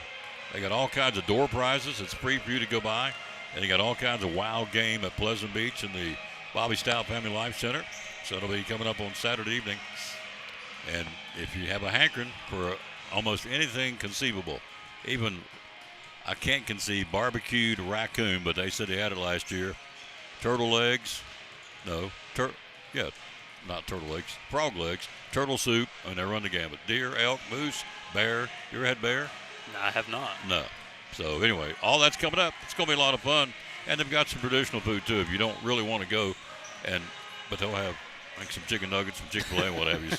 They got all kinds of door prizes. It's free for you to go by. And you got all kinds of wild game at Pleasant Beach in the Bobby Stout Family Life Center. So it'll be coming up on Saturday evening. And if you have a hankering for almost anything conceivable, even I can't conceive barbecued raccoon, but they said they had it last year. Turtle legs, not turtle legs, frog legs, turtle soup, and they run the gamut. Deer, elk, moose, bear. You ever had bear? No, I have not. No. So anyway, all that's coming up. It's going to be a lot of fun. And they've got some traditional food too if you don't really want to go. But they'll have like some chicken nuggets, some Chick-fil-A and what have you.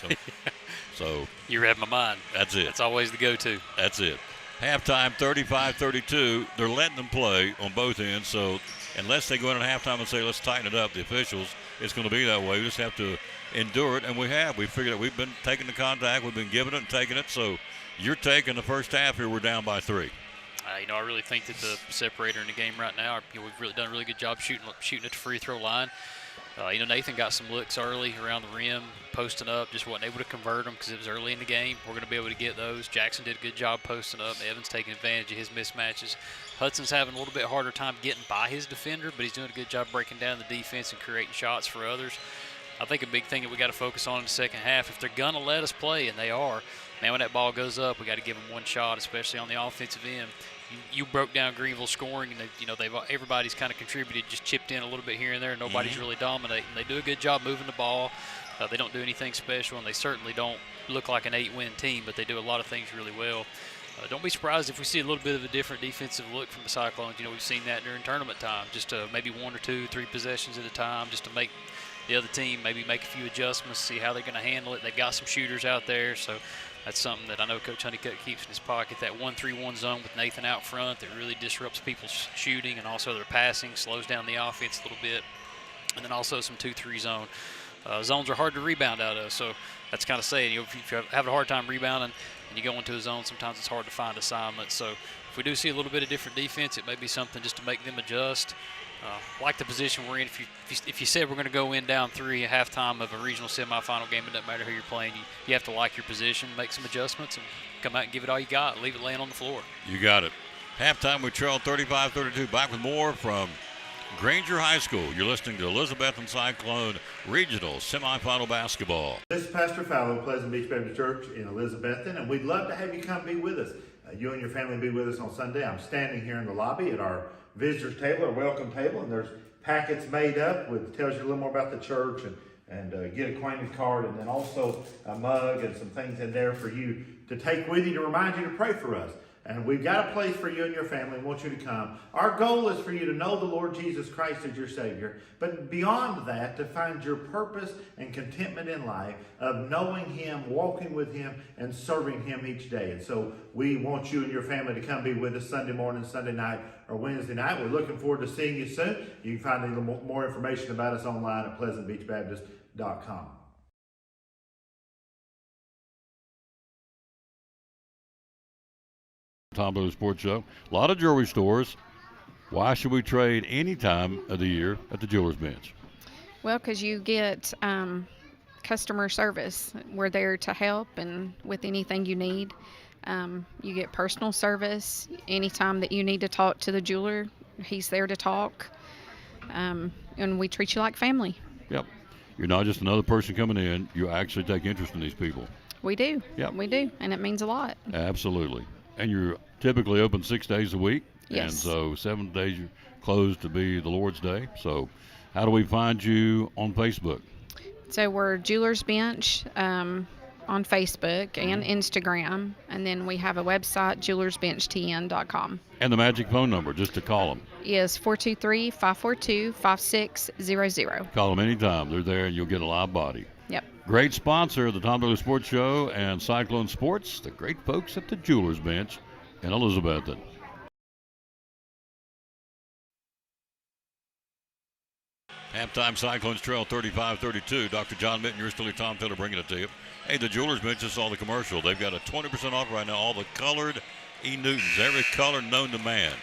So You read my mind. That's it. That's always the go-to. That's it. Halftime 35-32. They're letting them play on both ends. So unless they go in at halftime and say, let's tighten it up, the officials, it's going to be that way. We just have to endure it, and we have. We figured out we've been taking the contact. We've been giving it and taking it. So you're taking the first half here. We're down by 3. I really think that the separator in the game right now, we've really done a really good job shooting at the free throw line. Nathan got some looks early around the rim, posting up, just wasn't able to convert them because it was early in the game. We're going to be able to get those. Jackson did a good job posting up. Evans taking advantage of his mismatches. Hudson's having a little bit harder time getting by his defender, but he's doing a good job breaking down the defense and creating shots for others. I think a big thing that we got to focus on in the second half, if they're going to let us play, and they are, man, when that ball goes up, we got to give them one shot, especially on the offensive end. You broke down Greeneville scoring, and everybody's kind of contributed, just chipped in a little bit here and there. Nobody's really dominating. They do a good job moving the ball. They don't do anything special, and they certainly don't look like an 8-win team, but they do a lot of things really well. Don't be surprised if we see a little bit of a different defensive look from the Cyclones. We've seen that during tournament time, just maybe 1 or 2, 3 possessions at a time, just to make the other team maybe make a few adjustments, see how they're going to handle it. They've got some shooters out there, so that's something that I know Coach Honeycutt keeps in his pocket, that 1-3-1 zone with Nathan out front that really disrupts people's shooting and also their passing, slows down the offense a little bit, and then also some 2-3 zone. Zones are hard to rebound out of, so that's kind of saying, if you have a hard time rebounding and you go into a zone, sometimes it's hard to find assignments. So if we do see a little bit of different defense, it may be something just to make them adjust. Like the position we're in, if you said we're going to go in down 3 at halftime of a regional semifinal game, it doesn't matter who you're playing. You have to like your position, make some adjustments, and come out and give it all you got. Leave it laying on the floor. You got it. Halftime, we trail 35-32. Back with more from Granger High School. You're listening to Elizabethton Cyclone Regional Semifinal Basketball. This is Pastor Fallow, Pleasant Beach Baptist Church in Elizabethton, and we'd love to have you come be with us. You and your family be with us on Sunday. I'm standing here in the lobby at our visitors table, our welcome table, and there's packets made up with tells you a little more about the church and get acquainted card, and then also a mug and some things in there for you to take with you to remind you to pray for us. And we've got a place for you and your family and want you to come. Our goal is for you to know the Lord Jesus Christ as your Savior. But beyond that, to find your purpose and contentment in life of knowing Him, walking with Him, and serving Him each day. And so we want you and your family to come be with us Sunday morning, Sunday night, or Wednesday night. We're looking forward to seeing you soon. You can find a little more information about us online at pleasantbeachbaptist.com. Tom Blue Sports Show. A lot of jewelry stores. Why should we trade any time of the year at the Jeweler's Bench? Well, because you get customer service. We're there to help and with anything you need. You get personal service. Anytime that you need to talk to the jeweler, he's there to talk. And we treat you like family. Yep. You're not just another person coming in. You actually take interest in these people. We do. Yep. We do. And it means a lot. Absolutely. And you're typically open 6 days a week. Yes. And so 7 days you're closed to be the Lord's Day. So how do we find you on Facebook? So we're Jeweler's Bench on Facebook and Instagram. And then we have a website, jewelersbenchtn.com. And the magic phone number, just to call them. Is 423-542-5600. Call them anytime. They're there and you'll get a live body. Yep. Great sponsor of the Tom Blue Sports Show and Cyclone Sports, the great folks at the Jeweler's Bench in Elizabethton. Halftime, Cyclones trail 35-32. Dr. John Minton, yours truly, Tom Taylor, bringing it to you. Hey, the Jeweler's Bench, just saw the commercial. They've got a 20% off right now, all the colored E. Newtons, every color known to man.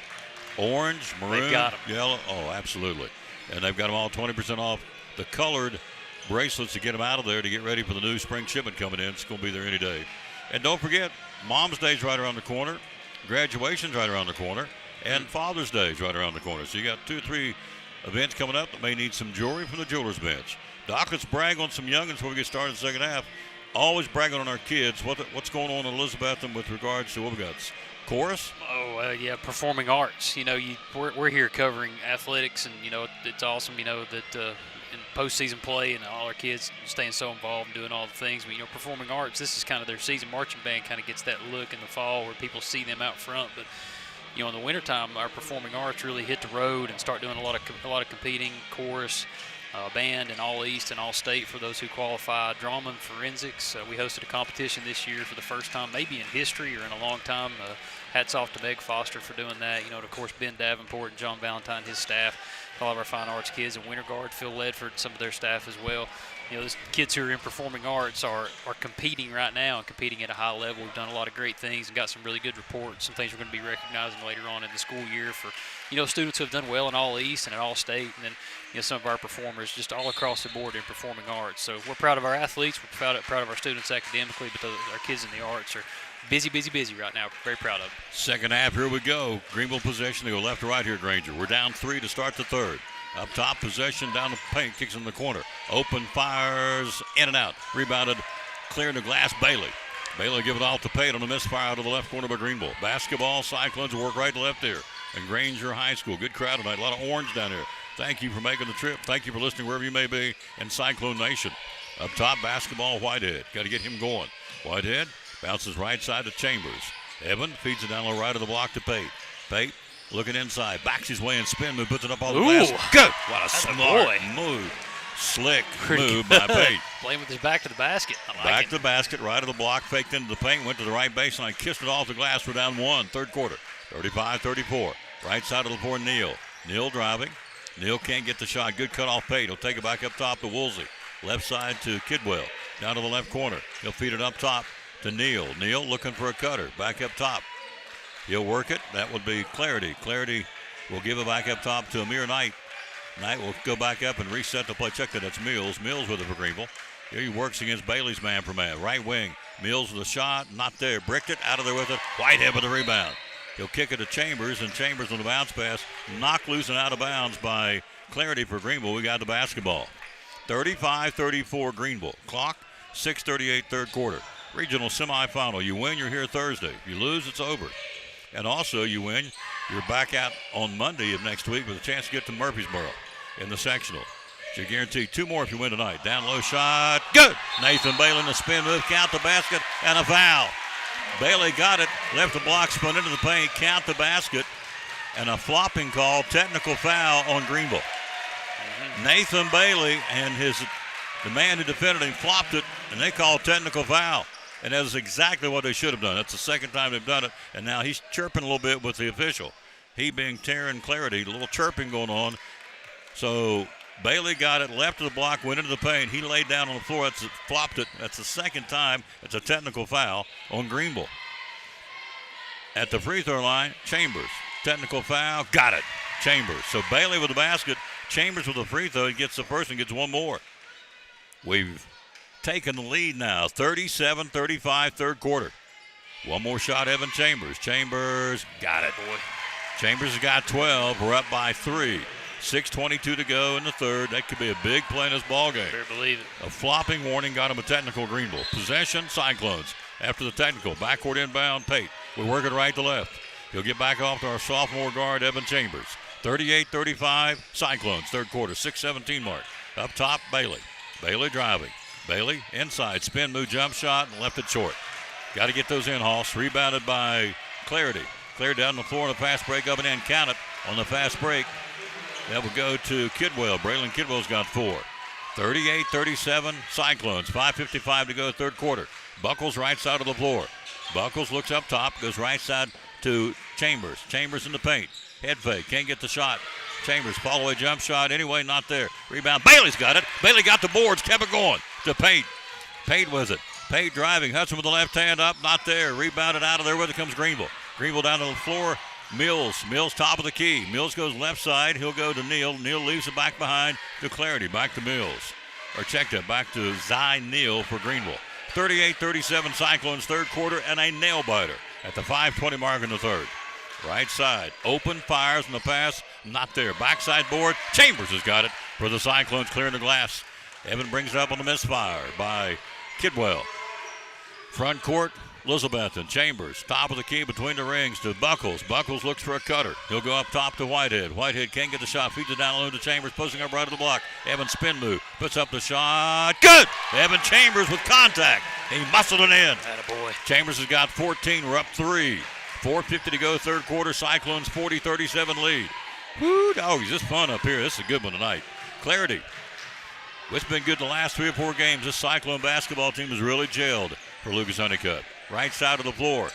Orange, maroon, They've got 'em. yellow. Oh, absolutely. And they've got them all 20% off. The colored bracelets to get them out of there to get ready for the new spring shipment coming in. It's going to be there any day. And don't forget, Mom's Day's right around the corner. Graduation's right around the corner. And Father's Day's right around the corner. So you got 2 or 3 events coming up that may need some jewelry from the Jeweler's Bench. Doc, let's brag on some youngins before we get started in the second half. Always bragging on our kids. What's going on in Elizabethton with regards to what we got? Chorus? Yeah, performing arts. We're here covering athletics, and it's awesome. That in postseason play and all our kids staying so involved and doing all the things. But performing arts. This is kind of their season. Marching band kind of gets that look in the fall where people see them out front. But in the wintertime, our performing arts really hit the road and start doing a lot of competing, chorus, band, and all East and all State for those who qualify. Drama and forensics. We hosted a competition this year for the first time, maybe in history or in a long time. Hats off to Meg Foster for doing that. Of course, Ben Davenport and John Valentine, his staff, all of our fine arts kids, and Winter Guard, Phil Ledford, some of their staff as well. Those kids who are in performing arts are competing right now and competing at a high level. We've done a lot of great things and got some really good reports, some things we're going to be recognizing later on in the school year for, students who have done well in all East and at all State, and then, some of our performers just all across the board in performing arts. So we're proud of our athletes, we're proud of our students academically, but our kids in the arts are busy right now. Very proud of them. Second half, here we go. Greeneville possession. They go left to right here, Granger. We're down 3 to start the third. Up top, possession down the paint, kicks in the corner. Open, fires, in and out. Rebounded, clearing the glass, Bailey. Bailey give it off to Pate on a misfire out of the left corner by Greeneville. Basketball, Cyclones work right to left here. And Granger High School, good crowd tonight. A lot of orange down here. Thank you for making the trip. Thank you for listening wherever you may be in Cyclone Nation. Up top, basketball, Whitehead. Got to get him going. Whitehead bounces right side to Chambers. Evan feeds it down the right of the block to Pate. Pate looking inside, backs his way and spin move, puts it up all the glass. Good. What a smart move. Slick move by Pate. Playing with his back to the basket. Back to the basket, right of the block, faked into the paint, went to the right baseline, kissed it off the glass. We're down one, third quarter. 35-34. Right side of the floor, Neal. Neal driving. Neal can't get the shot. Good cut off Pate. He'll take it back up top to Woolsey. Left side to Kidwell. Down to the left corner. He'll feed it up top to Neal. Neal looking for a cutter. Back up top. He'll work it. That would be Clarity. Clarity will give it back up top to Amir Knight. Knight will go back up and reset the play. Check that. That's Mills. Mills with it for Greeneville. Here he works against Bailey's man for man. Right wing. Mills with a shot. Not there. Bricked it. Out of there with it. Whitehead with the rebound. He'll kick it to Chambers, and Chambers on the bounce pass. Knocked loose and out of bounds by Clarity for Greeneville. We got the basketball. 35-34 Greeneville. Clock, 6:38 third quarter. Regional semifinal. You win, you're here Thursday. If you lose, it's over. And also, you win, you're back out on Monday of next week with a chance to get to Murfreesboro in the sectional. So you guarantee two more if you win tonight. Down low shot. Good. Nathan Bailey in the spin move. Count the basket and a foul. Bailey got it. Left the block, spun into the paint. Count the basket. And a flopping call. Technical foul on Greeneville. Nathan Bailey and the man who defended him flopped it, and they called technical foul. And that is exactly what they should have done. That's the second time they've done it, and now he's chirping a little bit with the official. He being Taryn Clarity, a little chirping going on. So Bailey got it, left of the block, went into the paint. He laid down on the floor, flopped it. That's the second time it's a technical foul on Greeneville. At the free throw line, Chambers. Technical foul, got it. Chambers. So Bailey with the basket, Chambers with the free throw. He gets the first and gets one more. We've taken the lead now, 37-35 third quarter. One more shot, Evan Chambers. Chambers got it. Boy. Chambers has got 12. We're up by 3. 6:22 to go in the third. That could be a big play in this ball game. Better believe it. A flopping warning got him a technical Greeneville. Possession, Cyclones. After the technical, backward inbound, Pate. We work it right to left. He'll get back off to our sophomore guard, Evan Chambers. 38-35, Cyclones, third quarter, 6:17 mark. Up top, Bailey. Bailey driving. Bailey inside, spin move, jump shot, and left it short. Got to get those in, Hoss. Rebounded by Clarity. Cleared down the floor on a fast break, up and in. Count it on the fast break. That will go to Kidwell. Braylon Kidwell's got 4. 38-37, Cyclones. 5:55 to go, third quarter. Buckles right side of the floor. Buckles looks up top, goes right side to Chambers. Chambers in the paint. Head fake, can't get the shot. Chambers, follow away jump shot. Anyway, not there. Rebound. Bailey's got it. Bailey got the boards, kept it going to Pate. Pate was it. Pate driving. Hudson with the left hand up, not there. Rebounded out of there. With it comes Greeneville. Greeneville down to the floor. Mills top of the key. Mills goes left side. He'll go to Neal. Neal leaves it back behind to Clarity. Back to Mills. Or check that. Back to Zy Neal for Greeneville. 38-37 Cyclones third quarter and a nail biter at the 5:20 mark in the third. Right side. Open, fires on the pass. Not there. Backside board. Chambers has got it for the Cyclones, clearing the glass. Evan brings it up on the misfire by Kidwell. Front court, Elizabethton. Chambers, top of the key between the rings to Buckles. Buckles looks for a cutter. He'll go up top to Whitehead. Whitehead can't get the shot. Feeds it down low to Chambers, posting up right of the block. Evan spin move. Puts up the shot. Good! Evan Chambers with contact. He muscled it in. Attaboy. Chambers has got 14. We're up 3. 4:50 to go, third quarter. Cyclones 40-37 lead. Woo, doggies, this fun up here. This is a good one tonight. Clarity. It's been good the last 3 or 4 games. This Cyclone basketball team has really gelled for Lucas Honeycutt. Right side of the floor.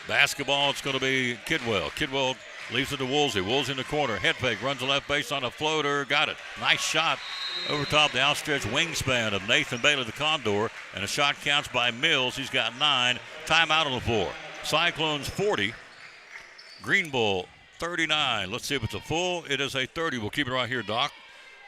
Basketball, it's going to be Kidwell. Kidwell leaves it to Woolsey. Woolsey in the corner. Head fake, runs the left base on a floater. Got it. Nice shot over top the outstretched wingspan of Nathan Bailey, the Condor. And a shot counts by Mills. He's got 9. Timeout on the floor. Cyclones 40. Greeneville 39. Let's see if it's a full. It is a 30. We'll keep it right here, Doc.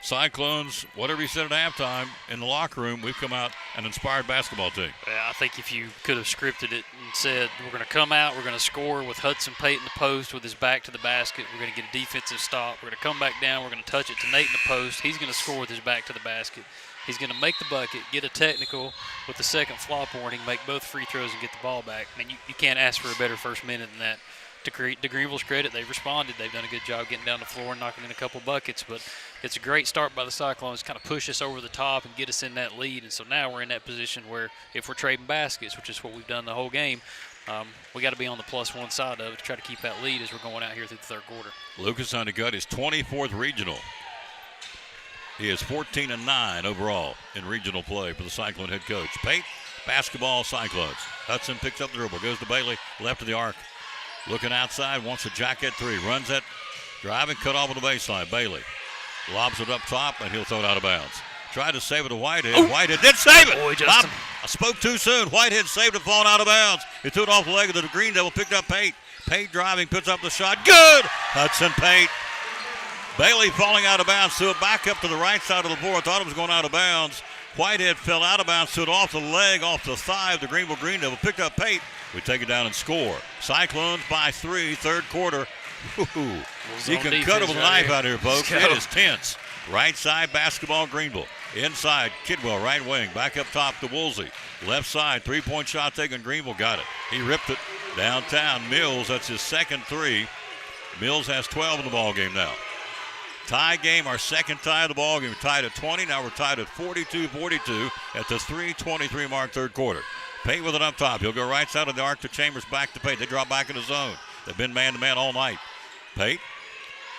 Cyclones, whatever you said at halftime, in the locker room, we've come out an inspired basketball team. Yeah, I think if you could have scripted it and said, we're going to come out, we're going to score with Hudson Pate in the post with his back to the basket, we're going to get a defensive stop, we're going to come back down, we're going to touch it to Nate in the post, he's going to score with his back to the basket, he's going to make the bucket, get a technical with the second flop warning, make both free throws and get the ball back. I mean, you can't ask for a better first minute than that. To Greeneville's credit, they've responded. They've done a good job getting down the floor and knocking in a couple buckets, but it's a great start by the Cyclones, kind of push us over the top and get us in that lead. And so now we're in that position where if we're trading baskets, which is what we've done the whole game, we got to be on the +1 side of it to try to keep that lead as we're going out here through the third quarter. Lucas Honeycutt is 24th regional. He is 14-9 overall in regional play for the Cyclone head coach. Pate, basketball, Cyclones. Hudson picks up the dribble, goes to Bailey, left of the arc. Looking outside, wants a jacket three. Runs it, driving, cut off on the baseline. Bailey lobs it up top, and he'll throw it out of bounds. Tried to save it to Whitehead. Ooh. Whitehead did save it. Boy, Justin. I spoke too soon. Whitehead saved it, falling out of bounds. He threw it off the leg of the Greeneville, picked up Pate. Pate driving, puts up the shot. Good! Hudson Pate. Bailey falling out of bounds, threw it back up to the right side of the floor. Thought it was going out of bounds. Whitehead fell out of bounds, threw it off the leg, off the thigh of the Greeneville, picked up Pate. We take it down and score. Cyclones by 3, third quarter. Ooh. You can cut it with a knife out here, folks. It is tense. Right side, basketball, Greeneville. Inside, Kidwell, right wing. Back up top to Woolsey. Left side, three-point shot taken. Greeneville got it. He ripped it downtown. Mills, that's his second three. Mills has 12 in the ball game now. Tie game, our second tie of the ball game. We're tied at 20. Now we're tied at 42-42 at the 3:23 mark, third quarter. Pate with it up top. He'll go right side of the arc to Chambers, back to Pate. They drop back in the zone. They've been man-to-man all night. Pate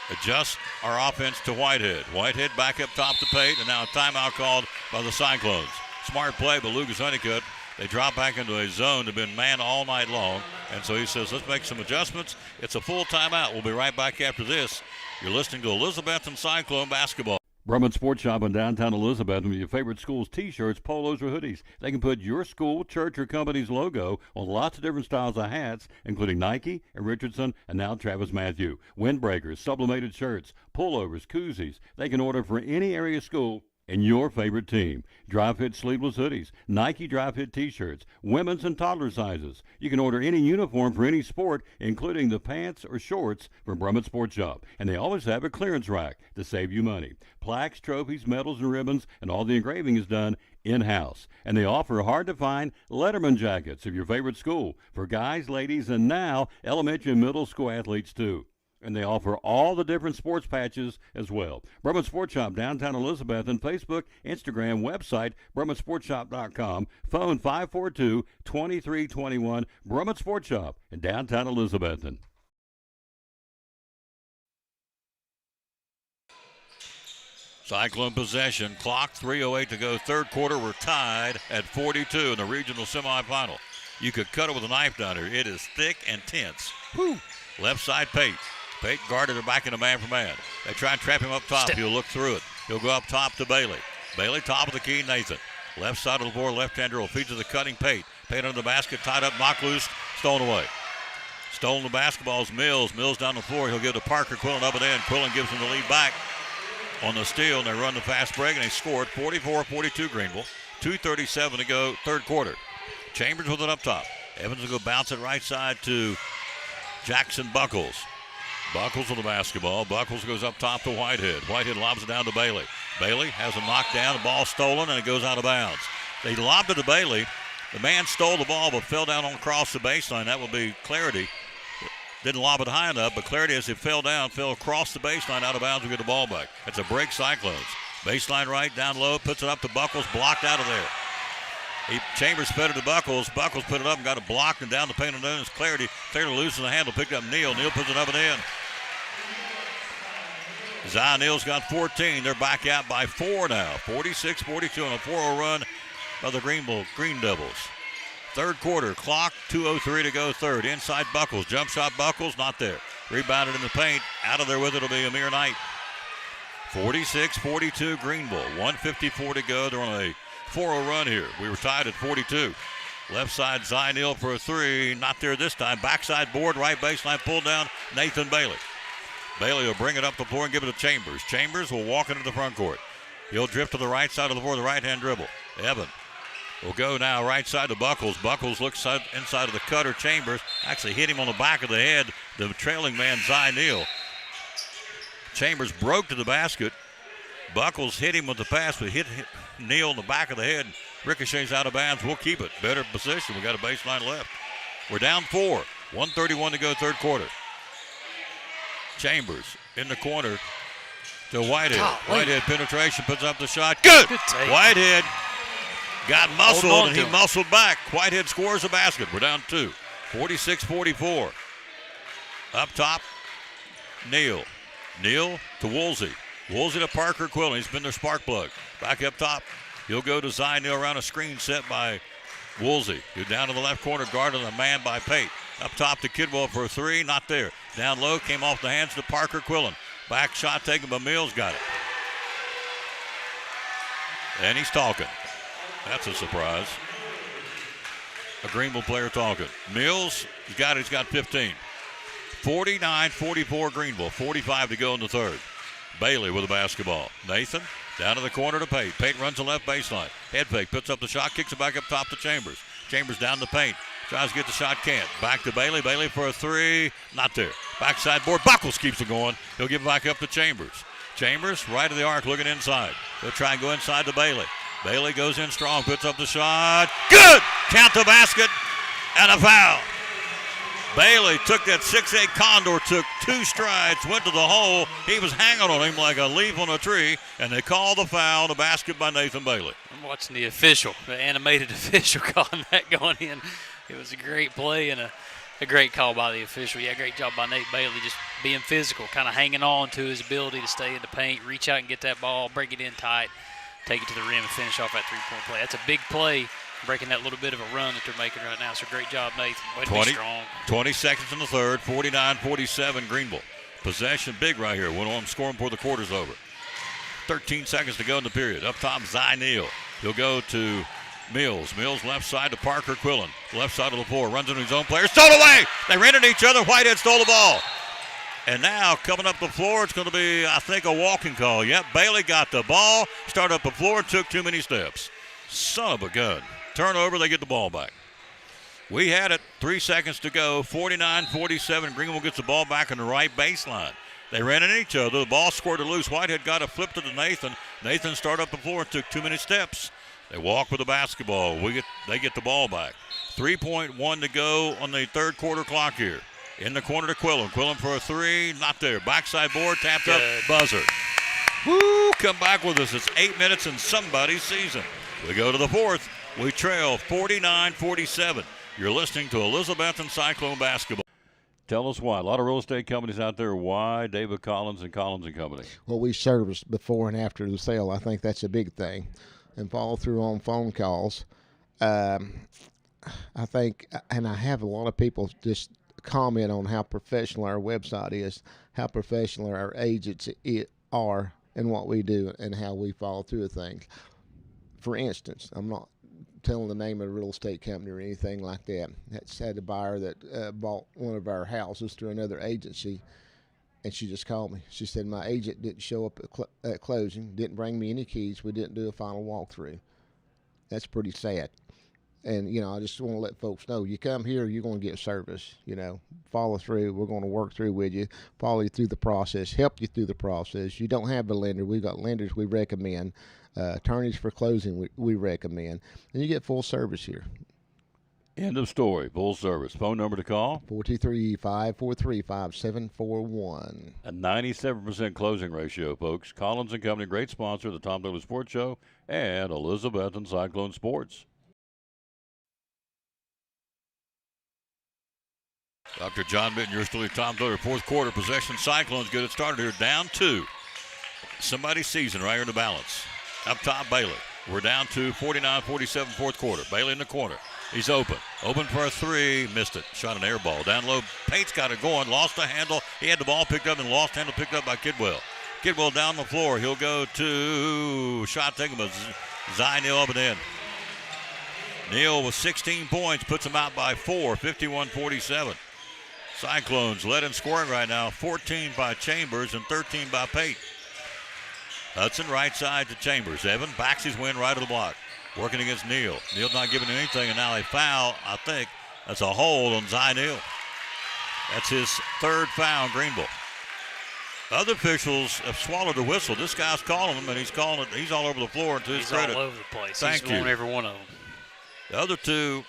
adjusts our offense to Whitehead. Whitehead back up top to Pate, and now a timeout called by the Cyclones. Smart play by Lucas Honeycutt. They drop back into a zone. They've been man all night long, and so he says, let's make some adjustments. It's a full timeout. We'll be right back after this. You're listening to Elizabethton Cyclone Basketball. Brummett Sports Shop in downtown Elizabethton with your favorite school's T-shirts, polos, or hoodies. They can put your school, church, or company's logo on lots of different styles of hats, including Nike and Richardson and now Travis Matthew. Windbreakers, sublimated shirts, pullovers, koozies. They can order for any area school and your favorite team. Dry-fit sleeveless hoodies, Nike dry-fit T-shirts, women's and toddler sizes. You can order any uniform for any sport, including the pants or shorts from Brummett Sports Shop. And they always have a clearance rack to save you money. Plaques, trophies, medals, and ribbons, and all the engraving is done in-house. And they offer hard-to-find Letterman jackets of your favorite school for guys, ladies, and now elementary and middle school athletes too. And they offer all the different sports patches as well. Brummett Sports Shop, downtown Elizabethton, Facebook, Instagram, website, BrummettSportsShop.com, phone 542-2321, Brummett Sports Shop in downtown Elizabethton. Cyclone possession, clock 3:08 to go, third quarter. We're tied at 42 in the regional semifinal. You could cut it with a knife down here. It is thick and tense. Whew. Left side, Pate. Pate guarded her back into man-for-man. They try and trap him up top. He'll look through it. He'll go up top to Bailey. Bailey, top of the key, Nathan. Left side of the floor, left-hander will feed to the cutting Pate. Pate under the basket, tied up, knocked loose, stolen away. Stolen the basketball is Mills. Mills down the floor. He'll give to Parker. Quillen up and in. Quillen gives him the lead back on the steal, and they run the fast break, and they scored 44-42 Greeneville. 2:37 to go, third quarter. Chambers with it up top. Evans will go bounce it right side to Jackson Buckles. Buckles with the basketball. Buckles goes up top to Whitehead. Whitehead lobs it down to Bailey. Bailey has a knockdown. The ball stolen, and it goes out of bounds. They lobbed it to Bailey. The man stole the ball but fell down across the baseline. That will be Clarity. Didn't lob it high enough, but Clarity, as he fell down, fell across the baseline out of bounds to get the ball back. It's a break, Cyclones. Baseline right, down low, puts it up to Buckles, blocked out of there. Chambers fed it to Buckles. Buckles put it up and got it blocked, and down the paint and down is Clarity. Clarity loses the handle, picked up Neal. Neal puts it up and in. Zion Neal's got 14. They're back out by 4 now. 46-42 on a 4-0 run by the Green Devils. Third quarter, clock, 2:03 to go third. Inside Buckles, jump shot Buckles, not there. Rebounded in the paint, out of there with it will be Amir Knight. 46-42 Greeneville, 1:54 to go. They're on a 4-0 run here. We were tied at 42. Left side, Zion Neal for a three, not there this time. Backside board, right baseline, pulled down, Nathan Bailey. Bailey will bring it up the floor and give it to Chambers. Chambers will walk into the front court. He'll drift to the right side of the floor, the right-hand dribble. Evan will go now right side to Buckles. Buckles looks inside of the cutter. Chambers actually hit him on the back of the head. The trailing man, Zy Neal. Chambers broke to the basket. Buckles hit him with the pass, but hit Neal in the back of the head. Ricochets out of bounds. We'll keep it. Better position. We got a baseline left. We're down 4. 1:31 to go, third quarter. Chambers in the corner to Whitehead. Whitehead penetration, puts up the shot. Good take. Whitehead got muscled, and he him. muscled back. Whitehead scores a basket. We're down 2. 46-44. Up top, Neal. Neal to Woolsey. Woolsey to Parker Quillen. He's been their spark plug. Back up top. He'll go to Zy Neal around a screen set by Woolsey. He's down to the left corner, guarded a man by Pate. Up top to Kidwell for a 3. Not there. Down low, came off the hands to Parker Quillen. Back shot taken by Mills. Got it. And he's talking. That's a surprise. A Greeneville player talking. Mills, he's got 15. 49-44 Greeneville. 45 to go in the third. Bailey with the basketball. Nathan down to the corner to Pate. Pate runs the left baseline. Head fake, puts up the shot, kicks it back up top to Chambers. Chambers down the paint. Tries to get the shot, can't. Back to Bailey. Bailey for a 3. Not there. Backside board. Buckles keeps it going. He'll give it back up to Chambers. Chambers right of the arc looking inside. He'll try and go inside to Bailey. Bailey goes in strong, puts up the shot. Good! Count the basket and a foul. Bailey took that 6'8 Condor, took 2 strides, went to the hole. He was hanging on him like a leaf on a tree, and they called the foul, the basket by Nathan Bailey. I'm watching the official, the animated official calling that going in. It was a great play and a great call by the official. Yeah, great job by Nate Bailey, just being physical, kind of hanging on to his ability to stay in the paint, reach out and get that ball, break it in tight, take it to the rim and finish off that three-point play. That's a big play, breaking that little bit of a run that they're making right now. So great job, Nathan. Way to be strong. 20 seconds in the third, 49-47 Greeneville. Possession big right here. Went on scoring before the quarter's over. 13 seconds to go in the period. Up top, Zy Neal. He'll go to Mills. Mills left side to Parker Quillen. Left side of the floor. Runs into his own player. Stole away. They ran into each other. Whitehead stole the ball. And now coming up the floor, it's going to be, I think, a walking call. Yep, Bailey got the ball. Started up the floor. Took too many steps. Son of a gun. Turnover. They get the ball back. We had it. 3 seconds to go. 49-47. Greeneville gets the ball back on the right baseline. They ran into each other. The ball squirted loose. Whitehead got it, flipped it to Nathan. Nathan started up the floor and took too many steps. They walk with the basketball. They get the ball back. 3.1 to go on the third quarter clock here. In the corner to Quillen. Quillen for a 3. Not there. Backside board. Tapped up. Buzzer. Woo! Come back with us. It's 8 minutes in somebody's season. We go to the fourth. We trail 49-47. You're listening to Elizabethton Cyclone Basketball. Tell us why. A lot of real estate companies out there. Why David Collins and Collins and Company? Well, we service before and after the sale. I think that's a big thing. And follow through on phone calls. I think, and I have a lot of people just comment on how professional our website is, how professional our agents are, and what we do, and how we follow through with things. For instance, I'm not telling the name of a real estate company or anything like that. That's had a buyer that bought one of our houses through another agency, and she just called me. She said, my agent didn't show up at closing, didn't bring me any keys. We didn't do a final walkthrough. That's pretty sad. And, you know, I just want to let folks know, you come here, you're going to get service. You know, follow through. We're going to work through with you, follow you through the process, help you through the process. You don't have a lender. We've got lenders we recommend. Attorneys for closing we recommend. And you get full service here. End of story. Full service. Phone number to call? 423-543-5741. A 97% closing ratio, folks. Collins and Company, great sponsor of the Tom Taylor Sports Show and Elizabethton Cyclone Sports. Dr. John Mitten, yours truly, Tom Taylor. Fourth quarter possession. Cyclones get it started here. Down 2. Somebody's season right here in the balance. Up top, Bailey. We're down to 49-47 fourth quarter. Bailey in the corner. He's open. Open for a 3. Missed it. Shot an air ball. Down low. Pate's got it going. Lost the handle. He had the ball picked up and lost handle picked up by Kidwell. Kidwell down the floor. He'll go to shot taken by Zy Neal up and in. Neal with 16 points. Puts him out by 4. 51-47. Cyclones led in scoring right now, 14 by Chambers and 13 by Pate. Hudson right side to Chambers. Evan backs his win right of the block. Working against Neal. Neal not giving anything, and now a foul, I think. That's a hold on Zy Neal. That's his third foul in Greeneville. Other officials have swallowed the whistle. This guy's calling them, and he's calling it. He's all over the floor. And to his credit, all over the place. Thank He's you. on every one of them. The other two,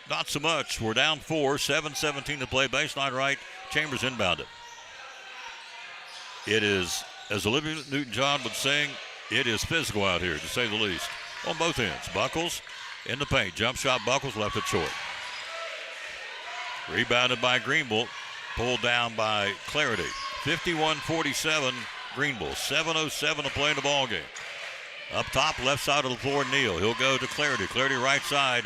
not so much. We're down 4, 7:17 to play. Baseline right. Chambers inbounded. It is, as Olivia Newton-John would sing, it is physical out here, to say the least. On both ends. Buckles in the paint. Jump shot, Buckles left it short. Rebounded by Greeneville. Pulled down by Clarity. 51-47, Greeneville. 7:07 to play in the ball game. Up top, left side of the floor, Neal. He'll go to Clarity. Clarity right side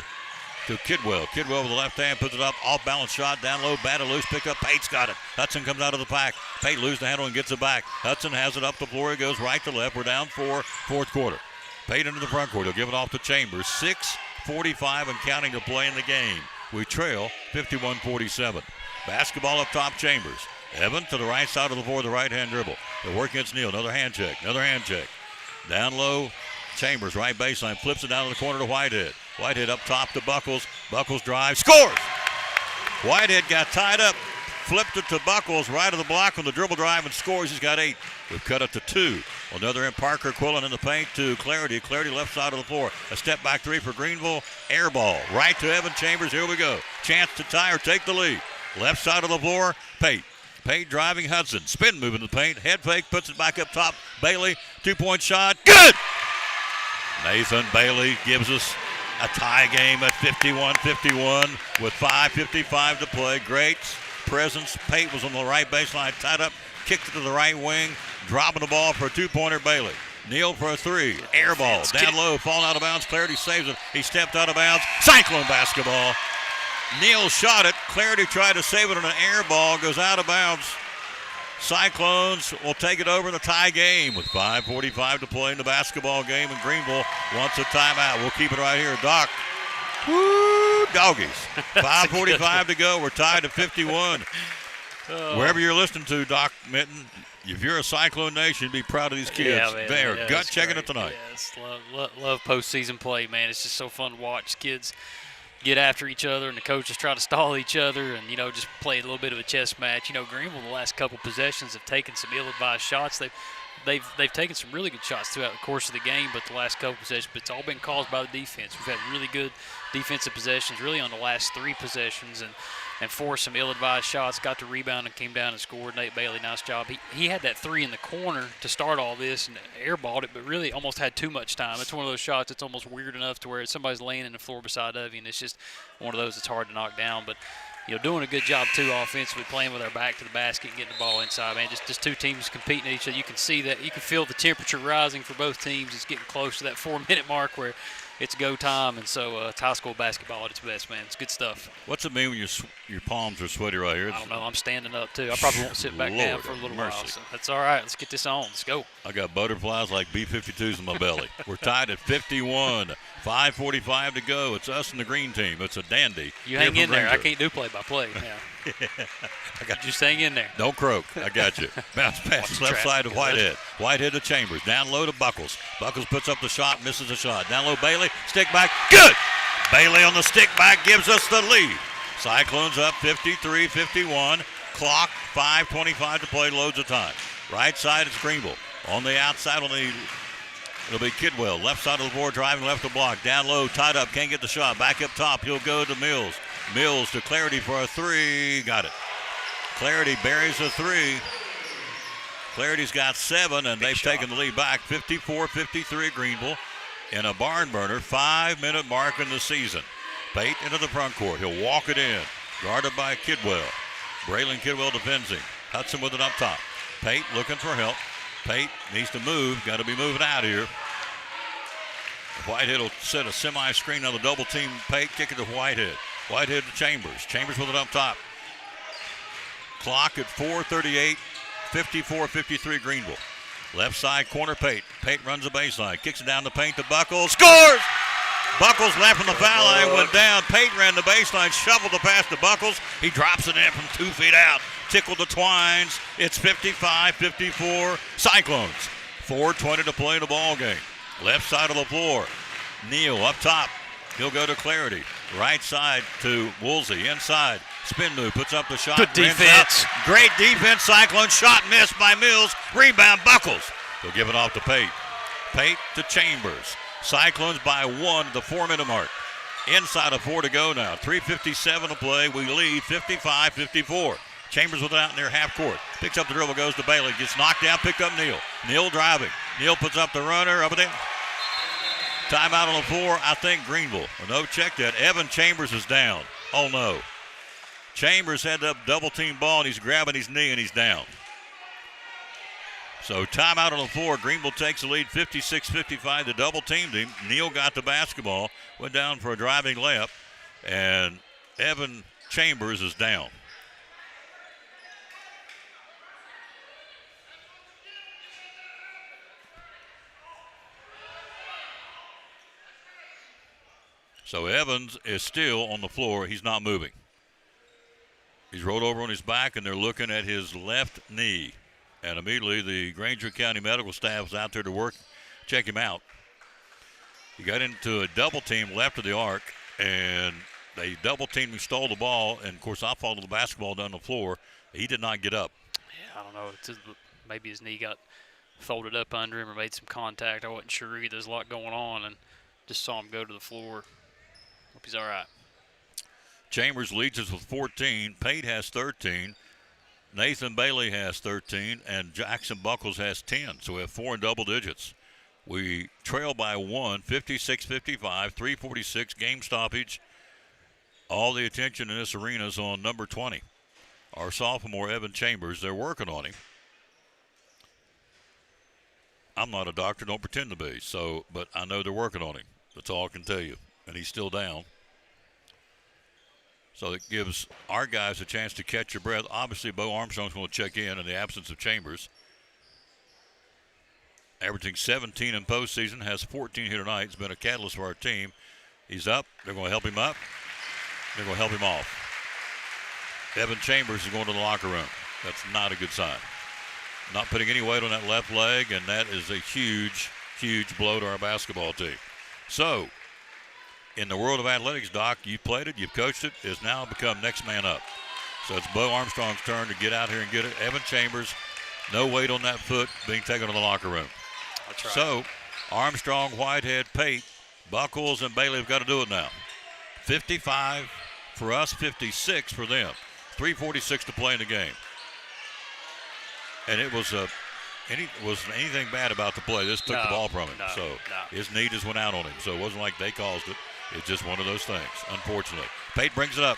to Kidwell. Kidwell with the left hand puts it up. Off balance shot. Down low. Batted loose. Pick up. Pate's got it. Hudson comes out of the pack. Pate loses the handle and gets it back. Hudson has it up the floor. He goes right to left. We're down 4, fourth quarter. Pate into the front court. He'll give it off to Chambers. 6:45 and counting to play in the game. We trail 51-47. Basketball up top, Chambers. Evan to the right side of the floor, the right-hand dribble. They'll work against Neal. Another hand check. Another hand check. Down low, Chambers, right baseline. Flips it down to the corner to Whitehead. Whitehead up top to Buckles. Buckles drives. Scores! Whitehead got tied up. Flipped it to Buckles, right of the block on the dribble drive, and scores. He's got 8. We've cut it to 2. On the other end, Parker Quillen in the paint to Clarity. Clarity left side of the floor. A step back 3 for Greeneville. Air ball. Right to Evan Chambers. Here we go. Chance to tie or take the lead. Left side of the floor, Pate. Pate driving Hudson. Spin move in the paint. Head fake, puts it back up top. Bailey, 2-point shot. Good! Nathan Bailey gives us a tie game at 51-51 with 5:55 to play. Great presence. Pate was on the right baseline, tied up, kicked it to the right wing, dropping the ball for a 2-pointer, Bailey. Neal for a 3. Air ball. Down low, falling out of bounds. Clarity saves it. He stepped out of bounds. Cyclone basketball. Neal shot it. Clarity tried to save it on an air ball. Goes out of bounds. Cyclones will take it over in the tie game with 5:45 to play in the basketball game. And Greeneville wants a timeout. We'll keep it right here. Doc. Woo, doggies. 5:45 to go. We're tied at 51. Wherever you're listening to, Doc Minton, if you're a Cyclone Nation, be proud of these kids. Yeah, man, they are gut-checking it tonight. Yes, love postseason play, man. It's just so fun to watch kids get after each other, and the coaches try to stall each other and, just play a little bit of a chess match. Greeneville, the last couple possessions, have taken some ill-advised shots. They've taken some really good shots throughout the course of the game, but the last couple possessions, but it's all been caused by the defense. We've had really good defensive possessions really on the last 3 possessions and forced some ill-advised shots, got the rebound and came down and scored. Nate Bailey, nice job. He had that 3 in the corner to start all this and airballed it, but really almost had too much time. It's one of those shots that's almost weird enough to where somebody's laying in the floor beside of you, and it's just one of those that's hard to knock down. But doing a good job, too, offensively, playing with our back to the basket and getting the ball inside, man. Just 2 teams competing at each other. You can see that. You can feel the temperature rising for both teams. It's getting close to that 4-minute mark where it's go time, and so it's high school basketball at its best, man. It's good stuff. What's it mean when your palms are sweaty right here? I don't know. I'm standing up, too. I probably won't sit back down for a little while. So that's all right. Let's get this on. Let's go. I got butterflies like B-52s in my belly. We're tied at 51. 5:45 to go. It's us and the green team. It's a dandy. You hang in there. I can't do play-by-play. Yeah. Just hang in there. Don't croak. I got you. Bounce pass left side to Whitehead. Whitehead to Chambers. Down low to Buckles. Buckles puts up the shot, misses the shot. Down low, Bailey. Stick back. Good! Bailey on the stick back gives us the lead. Cyclones up 53-51. Clock, 5:25 to play, loads of time. Right side, it's Greeneville. On the outside, it'll be Kidwell. Left side of the board, driving left to block. Down low, tied up, can't get the shot. Back up top, he'll go to Mills. Mills to Clarity for a 3. Got it. Clarity buries a 3. Clarity's got 7, and they've taken the lead back. 54-53 Greeneville in a barn burner. 5-minute mark in the season. Pate into the front court. He'll walk it in. Guarded by Kidwell. Braylon Kidwell defends him. Hudson with it up top. Pate looking for help. Pate needs to move. Got to be moving out here. Whitehead will set a semi-screen on the double team. Pate kick it to Whitehead. Whitehead to Chambers. Chambers with it up top. Clock at 4:38. 54-53 Buckles left from the foul line, went down. Pate ran the baseline, shoveled the pass to Buckles. He drops it in from 2 feet out. Tickled the twines. It's 55-54 Cyclones. 4:20 to play in the ball game. Left side of the floor. Neal up top. He'll go to Clarity. Right side to Woolsey. Inside. Spin move. Puts up the shot. Good defense. Great defense. Cyclone shot missed by Mills. Rebound Buckles. He'll give it off to Pate. Pate to Chambers. Cyclones by 1 at the 4-minute mark. Inside of 4 to go now. 3:57 to play. We lead 55-54. Chambers with it out near half court. Picks up the dribble, goes to Bailey. Gets knocked down, picked up Neal. Neal driving. Neal puts up the runner. Up there. Timeout on the floor, I think Greeneville. No, check that. Evan Chambers is down. Oh, no. Chambers had the double-team ball, and he's grabbing his knee, and he's down. So timeout on the floor. Greeneville takes the lead 56-55. The double-teamed him. Neal got the basketball, went down for a driving layup, and Evan Chambers is down. So Evans is still on the floor. He's not moving. He's rolled over on his back, and they're looking at his left knee. And immediately the Granger County medical staff is out there to check him out. He got into a double team left of the arc, and they double teamed him, stole the ball, and of course I followed the basketball down the floor. He did not get up. Yeah, I don't know. Maybe his knee got folded up under him or made some contact. I wasn't sure either. There's a lot going on, and just saw him go to the floor. Hope he's all right. Chambers leads us with 14. Pate has 13. Nathan Bailey has 13. And Jackson Buckles has 10. So we have 4 in double digits. We trail by 1, 56-55, 3:46 game stoppage. All the attention in this arena is on number 20. Our sophomore, Evan Chambers. They're working on him. I'm not a doctor, don't pretend to be. But I know they're working on him. That's all I can tell you. And he's still down. So it gives our guys a chance to catch your breath. Obviously, Bo Armstrong's going to check in the absence of Chambers. Averaging 17 in postseason, has 14 here tonight. He's been a catalyst for our team. He's up. They're going to help him up. They're going to help him off. Evan Chambers is going to the locker room. That's not a good sign. Not putting any weight on that left leg, and that is a huge, huge blow to our basketball team. So, in the world of athletics, Doc, you played it, you've coached it, it's now become next man up. So it's Bo Armstrong's turn to get out here and get it. Evan Chambers, no weight on that foot, being taken to the locker room. That's right. So Armstrong, Whitehead, Pate, Buckles, and Bailey have got to do it now. 55 for us, 56 for them. 3:46 to play in the game. And it was anything bad about the play. This took the ball from him. His knee just went out on him. So it wasn't like they caused it. It's just one of those things, unfortunately. Pate brings it up.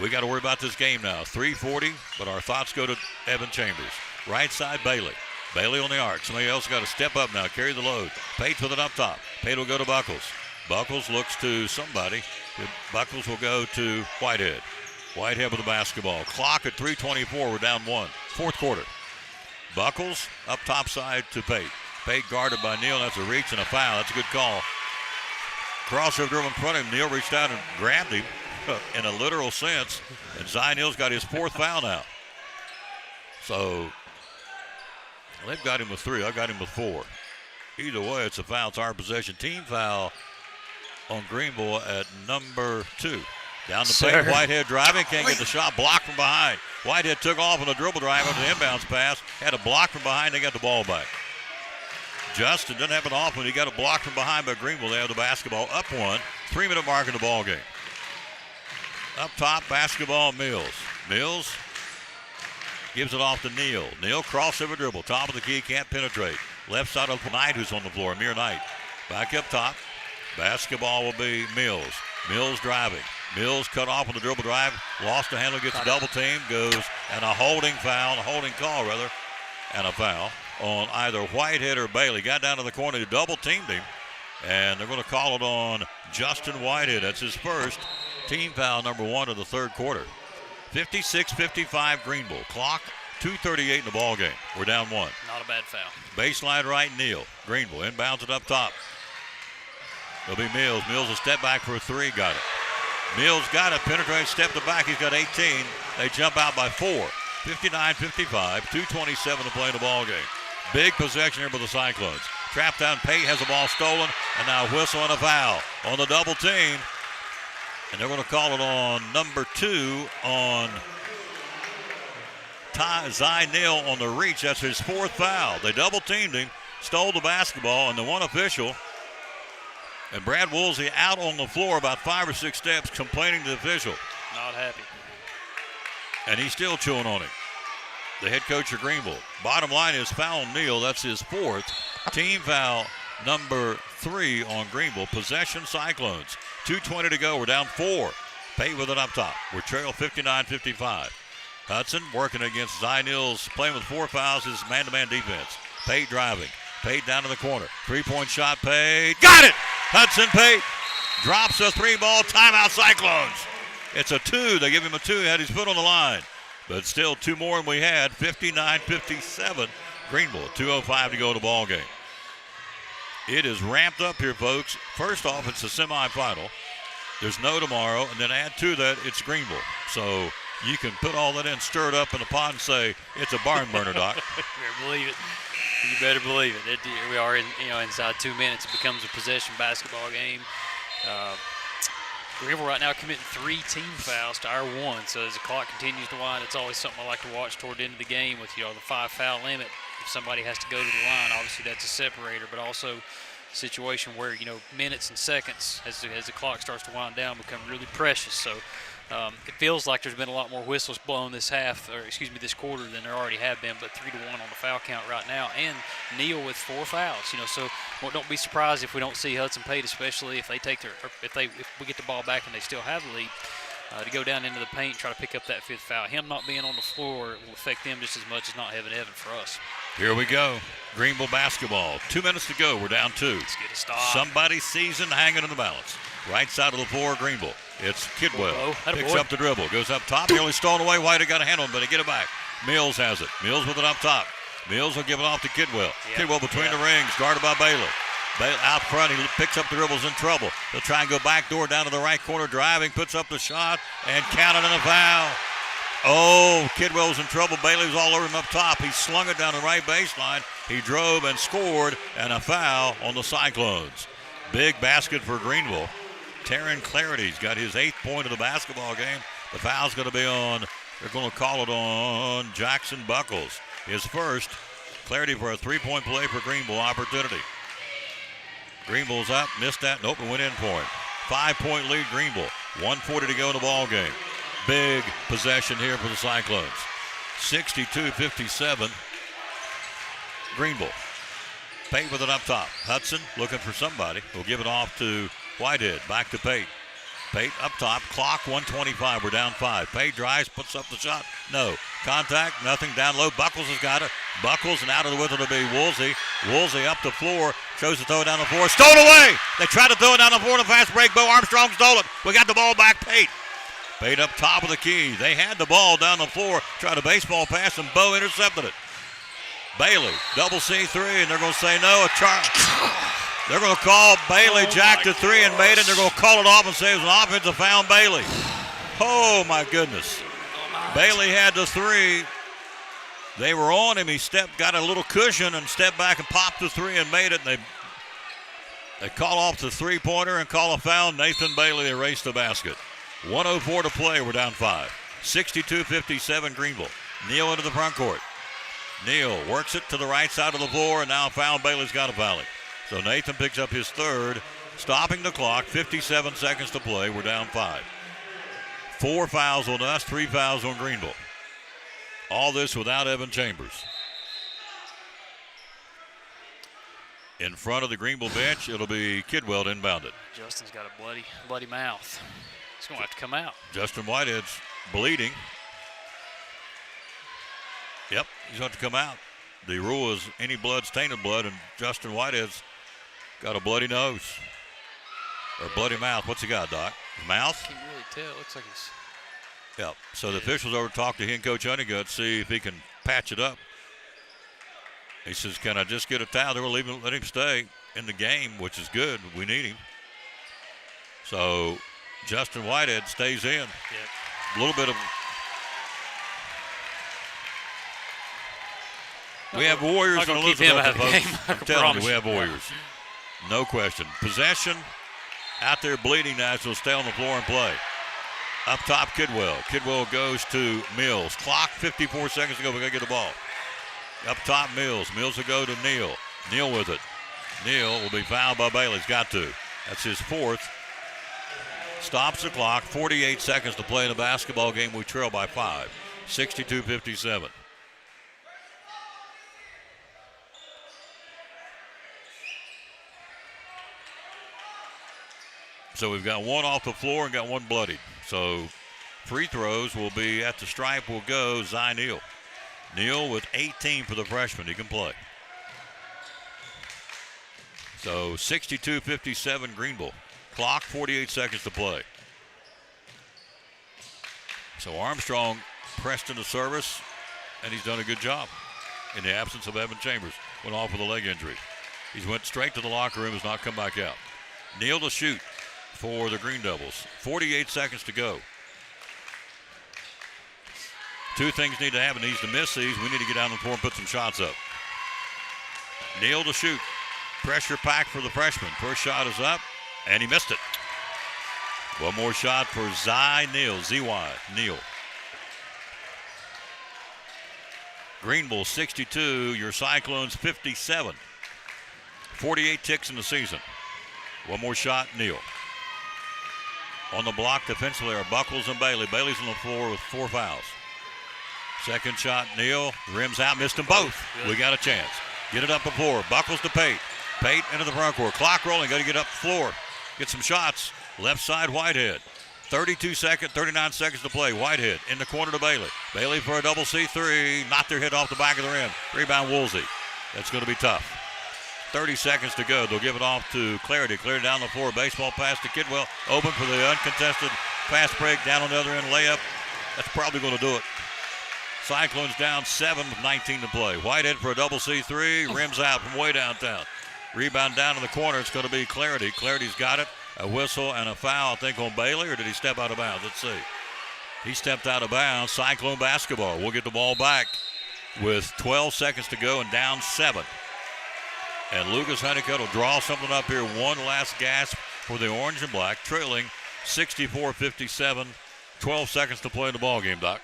We got to worry about this game now. 3:40, but our thoughts go to Evan Chambers. Right side, Bailey. Bailey on the arc. Somebody else got to step up now, carry the load. Pate with it up top. Pate will go to Buckles. Buckles looks to somebody. Buckles will go to Whitehead. Whitehead with the basketball. Clock at 3:24. We're down 1. Fourth quarter. Buckles up top side to Pate. Pate guarded by Neal. That's a reach and a foul. That's a good call. Crossover dribble in front of him. Neal reached out and grabbed him in a literal sense. And Zion Neal's got his 4th foul now. So they've got him with 3. I got him with 4. Either way, it's a foul. It's our possession. Team foul on Greeneville at number 2. Down the Pate. Whitehead driving. Can't get the shot. Blocked from behind. Whitehead took off on a dribble drive on the inbounds pass. Had a block from behind. They got the ball back. Justin didn't happen often. He got a block from behind by Greeneville. They have the basketball up 1. 3-minute mark in the ball game. Up top, basketball, Mills. Mills gives it off to Neal. Neal crossover dribble. Top of the key, can't penetrate. Left side of Knight, who's on the floor. Amir Knight. Back up top. Basketball will be Mills. Mills driving. Mills cut off on the dribble drive. Lost the handle, gets a double team. Goes, and a holding call, and a foul on either Whitehead or Bailey. Got down to the corner, double teamed him, and they're going to call it on Justin Whitehead. That's his first team foul, number 1 of the third quarter. 56-55 Greeneville. Clock, 2:38 in the ball game. We're down 1. Not a bad foul. Baseline right, Neal. Greeneville inbounds it up top. It'll be Mills. Mills a step back for a three. Got it. Mills got it. Penetrates, step to back. He's got 18. They jump out by 4. 59-55. 2:27 to play in the ball game. Big possession here for the Cyclones. Trapped down. Pate has the ball stolen. And now a whistle and a foul on the double team. And they're going to call it on number 2 on Zy Neal on the reach. That's his 4th foul. They double teamed him, stole the basketball, and the one official, and Brad Woolsey out on the floor about 5 or 6 steps complaining to the official. Not happy. And he's still chewing on him. The head coach of Greeneville. Bottom line is foul on Neal. That's his 4th. Team foul number 3 on Greeneville. Possession Cyclones. 2:20 to go. We're down 4. Pate with it up top. We're trail 59-55. Hudson working against Zy Neal's playing with 4 fouls. His man-to-man defense. Pate driving. Pate down to the corner. 3-point shot. Pate. Got it! Hudson Pate drops a 3-ball. Timeout Cyclones. It's a 2. They give him a 2. He had his foot on the line. But still 2 more than we had. 59-57. Greeneville. 2:05 to go in the ball game. It is ramped up here, folks. First off, it's the semifinal. There's no tomorrow. And then add to that, it's Greeneville. So you can put all that in, stir it up in the pot, and say it's a barn burner, Doc. You better believe it. You better believe it. We are inside 2 minutes. It becomes a possession basketball game. Greeneville right now committing 3 team fouls to our 1. So as the clock continues to wind, it's always something I like to watch toward the end of the game with the 5 foul limit. If somebody has to go to the line, obviously that's a separator, but also a situation where minutes and seconds as the clock starts to wind down become really precious. So it feels like there's been a lot more whistles blown this quarter than there already have been, but 3-1 on the foul count right now. And Neal with 4 fouls. So don't be surprised if we don't see Hudson Pate, especially if we get the ball back and they still have the lead, to go down into the paint and try to pick up that 5th foul. Him not being on the floor will affect them just as much as not having Evan for us. Here we go. Greeneville basketball. 2 minutes to go. We're down 2. Let's get a stop. Somebody's seasoned hanging in the balance. Right side of the floor, Greeneville. It's Kidwell. Picks up the dribble. Goes up top. Nearly stolen away. White got a handle, but he get it back. Mills has it. Mills with it up top. Mills will give it off to Kidwell. Yeah. Kidwell between the rings. Guarded by Bailey. Out front. He picks up the dribbles in trouble. He'll try and go back door down to the right corner. Driving. Puts up the shot. And counted in a foul. Oh, Kidwell was in trouble. Bailey was all over him up top. He slung it down the right baseline. He drove and scored. And a foul on the Cyclones. Big basket for Greeneville. Taryn Clarity's got his 8th point of the basketball game. The foul's going to be on, they're going to call it on Jackson Buckles. His first. Clarity for a 3-point play for Greeneville opportunity. Greeneville's up, missed that, nope, and went in for it. 5-point lead Greeneville. 1:40 to go in the ball game. Big possession here for the Cyclones. 62-57. Greeneville. Pate with it up top. Hudson looking for somebody. We'll give it off to Whitehead. Back to Pate. Pate up top. Clock 1:25. We're down 5. Pate drives, puts up the shot. No. Contact. Nothing. Down low. Buckles has got it. Buckles, and out of the width it'll be Woolsey. Woolsey up the floor. Chose to throw it down the floor. Stole away. They tried to throw it down the floor in a fast break. Bo Armstrong stole it. We got the ball back. Pate. Pate up top of the key. They had the ball down the floor. Tried a baseball pass, and Bo intercepted it. Bailey, double C3, and they're going to say no. They're going to call Bailey jacked to 3 and made it. They're going to call it off and say it was an offensive foul on Bailey. Oh, my goodness. Bailey had the 3. They were on him. He got a little cushion and stepped back and popped the 3 and made it. And they call off the 3-pointer and call a foul. Nathan Bailey erased the basket. 1:04 to play. We're down 5. 62-57 Greeneville. Neal into the front court. Neal works it to the right side of the floor, and now a foul. Bailey's got a foul. So Nathan picks up his 3rd, stopping the clock. 57 seconds to play. We're down 5. 4 fouls on us, 3 fouls on Greeneville. All this without Evan Chambers. In front of the Greeneville bench, it'll be Kidwell to inbound it. Justin's got a bloody mouth. He's going to have to come out. Justin Whitehead's bleeding. Yep, he's going to have to come out. The rule is any blood's tainted blood, and Justin Whitehead's got a bloody nose. Or bloody mouth. What's he got, Doc? His mouth? Can't really tell. It looks like he's... Yep. So the officials over talk to him, Coach Honeygut, see if he can patch it up. He says, can I just get a towel? They will let him stay in the game, which is good. We need him. So Justin Whitehead stays in. A little bit of. We have Warriors Not and gonna keep him Elizabeth. out of the Folks. game, I I'm can telling you, promise we you. have Warriors. No question. Possession out there bleeding now, so stay on the floor and play. Up top, Kidwell. Kidwell goes to Mills. Clock, 54 seconds to go. We got to get the ball. Up top, Mills. Mills will go to Neal. Neal with it. Neal will be fouled by Bailey. He's got to. That's his fourth. Stops the clock. 48 seconds to play in a basketball game. We trail by 5. 62-57. So we've got one off the floor and got one bloodied. So free throws will be at the stripe will go Zy Neal. Neal with 18 for the freshman. He can play. So 62-57 Greeneville. Clock, 48 seconds to play. So Armstrong pressed into service, and he's done a good job in the absence of Evan Chambers. Went off with a leg injury. He's went straight to the locker room, has not come back out. Neal to shoot for the Green Devils. 48 seconds to go. Two things need to happen. He needs to miss these. We need to get down the floor and put some shots up. Neal to shoot. Pressure pack for the freshman. First shot is up, and he missed it. One more shot for Zy Neal. Z-Y Neal. Greeneville 62. Your Cyclones 57. 48 ticks in the season. One more shot, Neal. On the block defensively are Buckles and Bailey. Bailey's on the floor with 4 fouls. Second shot, Neal. Rims out, missed them both. We got a chance. Get it up the floor. Buckles to Pate. Pate into the front court. Clock rolling. Got to get up the floor. Get some shots. Left side, Whitehead. 39 seconds to play. Whitehead in the corner to Bailey. Bailey for a double C3. Knocked their hit off the back of the rim. Rebound, Woolsey. That's going to be tough. 30 seconds to go. They'll give it off to Clarity. Clarity down the floor. Baseball pass to Kidwell. Open for the uncontested fast break. Down on the other end. Layup. That's probably going to do it. Cyclones down 7 with 19 to play. Whitehead for a double C3. Rims out from way downtown. Rebound down in the corner. It's going to be Clarity. Clarity's got it. A whistle and a foul, I think, on Bailey, or did he step out of bounds? Let's see. He stepped out of bounds. Cyclone basketball. We'll get the ball back with 12 seconds to go and down 7. And Lucas Honeycutt will draw something up here. One last gasp for the orange and black, trailing 64-57. 12 seconds to play in the ball game, Doc.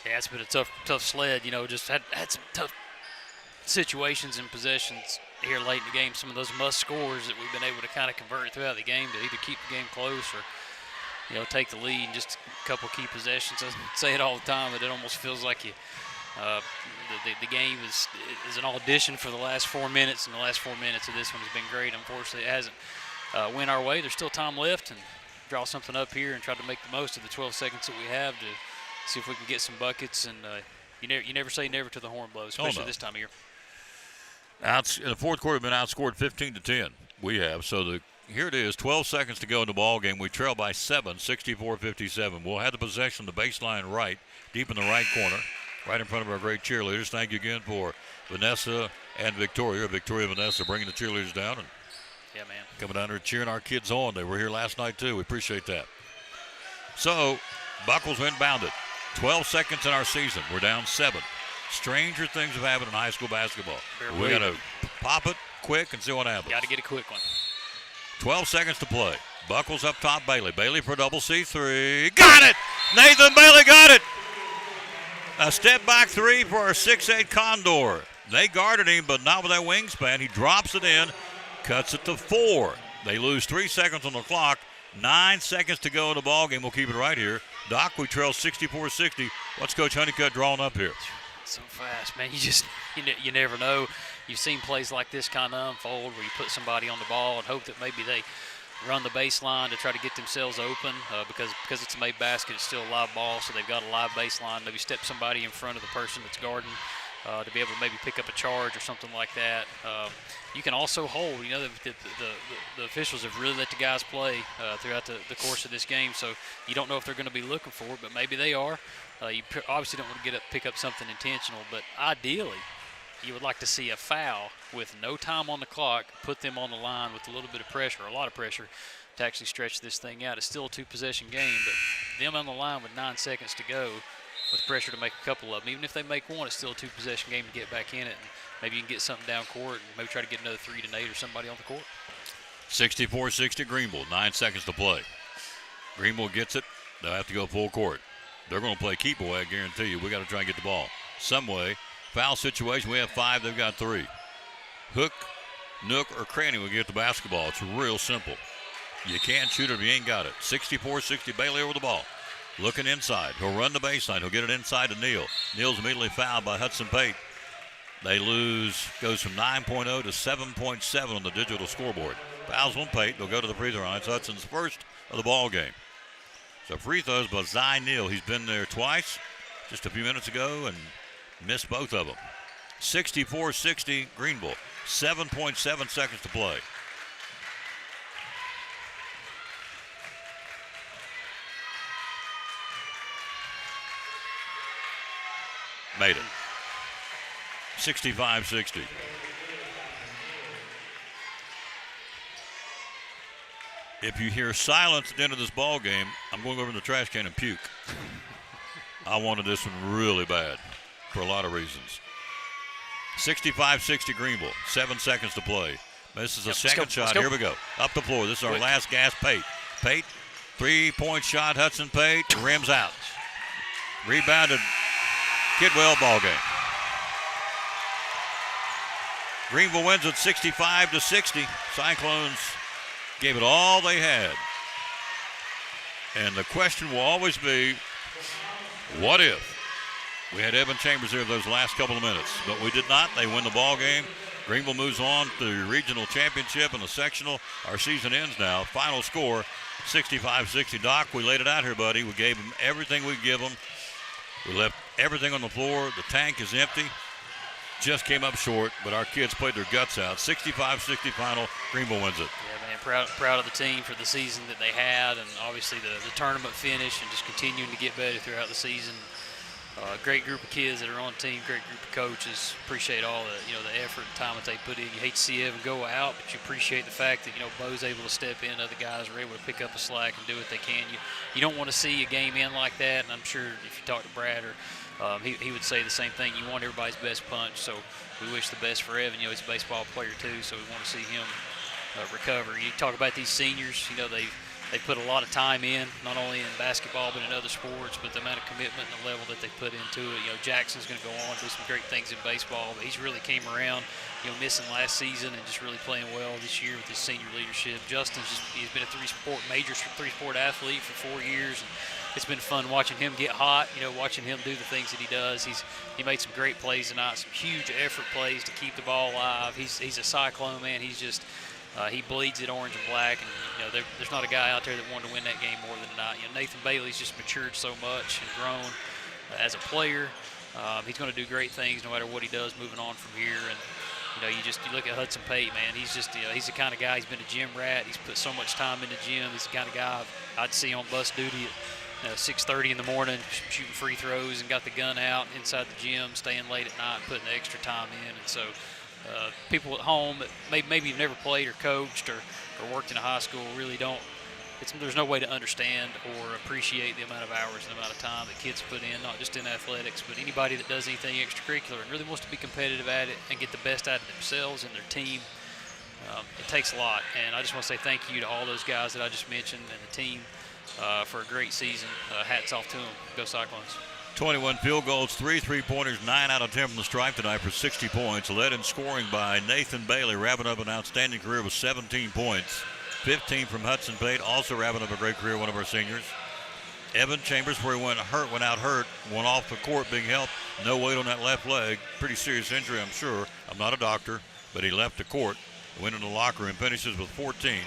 Yeah, it's been a tough sled. You know, just had some tough situations and possessions here late in the game. Some of those must scores that we've been able to kind of convert throughout the game to either keep the game close or, you know, take the lead in just a couple key possessions. I say it all the time, but it almost feels like the game is an audition for the last 4 minutes, and the last 4 minutes of this one has been great. Unfortunately, it hasn't went our way. There's still time left, and draw something up here and try to make the most of the 12 seconds that we have to see if we can get some buckets. And you never say never to the horn blows, especially this time of year. In the fourth quarter, we've been outscored 15-10. We have. So here it is, 12 seconds to go in the ball game. We trail by 7, 64-57. We'll have the possession, the baseline right, deep in the right corner, right in front of our great cheerleaders. Thank you again for Vanessa and Victoria. Victoria and Vanessa bringing the cheerleaders down and coming down here cheering our kids on. They were here last night, too. We appreciate that. So Buckles inbounded. 12 seconds in our season. We're down 7. Stranger things have happened in high school basketball. We got to pop it quick and see what happens. Got to get a quick one. 12 seconds to play. Buckles up top, Bailey. Bailey for a double C3. Got it! Nathan Bailey got it! A step back 3 for our 6'8 Condor. They guarded him, but not with that wingspan. He drops it in, cuts it to 4. They lose 3 seconds on the clock. 9 seconds to go in the ball game. We'll keep it right here. Doc, we trail 64-60. What's Coach Honeycutt drawing up here? So fast, man. You never know. You've seen plays like this kind of unfold where you put somebody on the ball and hope that maybe they run the baseline to try to get themselves open because it's a made basket. It's still a live ball, so they've got a live baseline. Maybe step somebody in front of the person that's guarding to be able to maybe pick up a charge or something like that. You can also hold. You know, the officials have really let the guys play throughout the course of this game, so you don't know if they're going to be looking for it, but maybe they are. You obviously don't want to pick up something intentional, but ideally you would like to see a foul with no time on the clock, put them on the line with a little bit of pressure, a lot of pressure, to actually stretch this thing out. It's still a 2-possession game, but them on the line with 9 seconds to go with pressure to make a couple of them. Even if they make one, it's still a 2-possession game to get back in it. And maybe you can get something down court and maybe try to get another 3 to Nate or somebody on the court. 64-60 Greeneville, 9 seconds to play. Greeneville gets it. They'll have to go full court. They're going to play keep away, I guarantee you. We got to try and get the ball some way. Foul situation, we have 5, they've got 3. Hook, nook, or cranny will get the basketball. It's real simple. You can't shoot it if you ain't got it. 64-60, Bailey over the ball. Looking inside. He'll run the baseline. He'll get it inside to Neal. Neal's immediately fouled by Hudson Pate. They lose, goes from 9.0 to 7.7 on the digital scoreboard. Fouls on Pate. They'll go to the free throw line. It's Hudson's first of the ball game. So free throws by Zy Neal. He's been there twice just a few minutes ago and missed both of them. 64-60 Greeneville. 7.7 seconds to play. Made it. 65-60. If you hear silence at the end of this ball game, I'm going over in the trash can and puke. I wanted this one really bad for a lot of reasons. 65-60 Greeneville. 7 seconds to play. This is a second shot. Here we go. Up the floor. This is our last gas. Pate. Pate. 3-point shot. Hudson Pate. Rims out. Rebounded. Kidwell, ball game. Greeneville wins it 65-60. Cyclones gave it all they had. And the question will always be, what if? We had Evan Chambers there those last couple of minutes, but we did not. They win the ball game. Greeneville moves on to the regional championship and the sectional. Our season ends now. Final score, 65-60. Doc, we laid it out here, buddy. We gave them everything we give them. We left everything on the floor. The tank is empty. Just came up short, but our kids played their guts out. 65-60 final. Greeneville wins it. Yeah, man, proud of the team for the season that they had, and obviously the tournament finish and just continuing to get better throughout the season. Great group of kids that are on the team, great group of coaches. Appreciate all the effort and time that they put in. You hate to see Evan go out, but you appreciate the fact that Bo's able to step in, other guys are able to pick up the slack and do what they can. You don't want to see a game end like that, and I'm sure if you talk to Brad he would say the same thing. You want everybody's best punch, so we wish the best for Evan. He's a baseball player too, so we want to see him recover. You talk about these seniors, they put a lot of time in, not only in basketball but in other sports, but the amount of commitment and the level that they put into it. Jackson's going to go on and do some great things in baseball, but he's really came around, missing last season and just really playing well this year with his senior leadership. Justin's he's been a three-sport athlete for 4 years, and it's been fun watching him get hot, watching him do the things that he does. He made some great plays tonight, some huge effort plays to keep the ball alive. He's a Cyclone, man. He's just he bleeds it orange and black, and there's not a guy out there that wanted to win that game more than tonight. Nathan Bailey's just matured so much and grown as a player. He's going to do great things no matter what he does moving on from here. And you look at Hudson Pate, man. He's just he's the kind of guy. He's been a gym rat. He's put so much time in the gym. He's the kind of guy I'd see on bus duty at 6:30 in the morning, shooting free throws and got the gun out inside the gym, staying late at night, putting the extra time in. And so people at home that maybe you've never played or coached or worked in a high school really don't. There's no way to understand or appreciate the amount of hours and the amount of time that kids put in, not just in athletics, but anybody that does anything extracurricular and really wants to be competitive at it and get the best out of themselves and their team. It takes a lot, and I just want to say thank you to all those guys that I just mentioned and the team for a great season. Hats off to them. Go Cyclones. 21 field goals, 3 3-pointers, 9 out of 10 from the stripe tonight for 60 points. Led in scoring by Nathan Bailey, wrapping up an outstanding career with 17 points. 15 from Hudson Pate, also wrapping up a great career, one of our seniors. Evan Chambers, where he went out hurt, went off the court being helped. No weight on that left leg. Pretty serious injury, I'm sure. I'm not a doctor, but he left the court, went in the locker room, finishes with 14.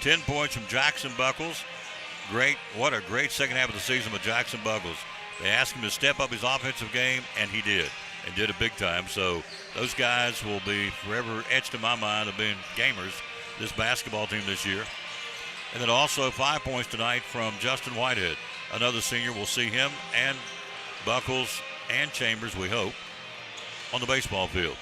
10 points from Jackson Buckles. What a great second half of the season with Jackson Buckles. They asked him to step up his offensive game, and he did, and did it big time. So those guys will be forever etched in my mind of being gamers, this basketball team this year. And then also 5 points tonight from Justin Whitehead, another senior. We'll see him and Buckles and Chambers, we hope, on the baseball field.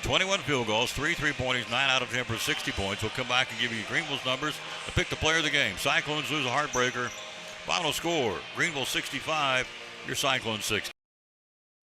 21 field goals, 3 3-pointers, 9 out of 10 for 60 points. We'll come back and give you Greeneville's numbers and pick the player of the game. Cyclones lose a heartbreaker. Final score, Greeneville 65, your Cyclones 60.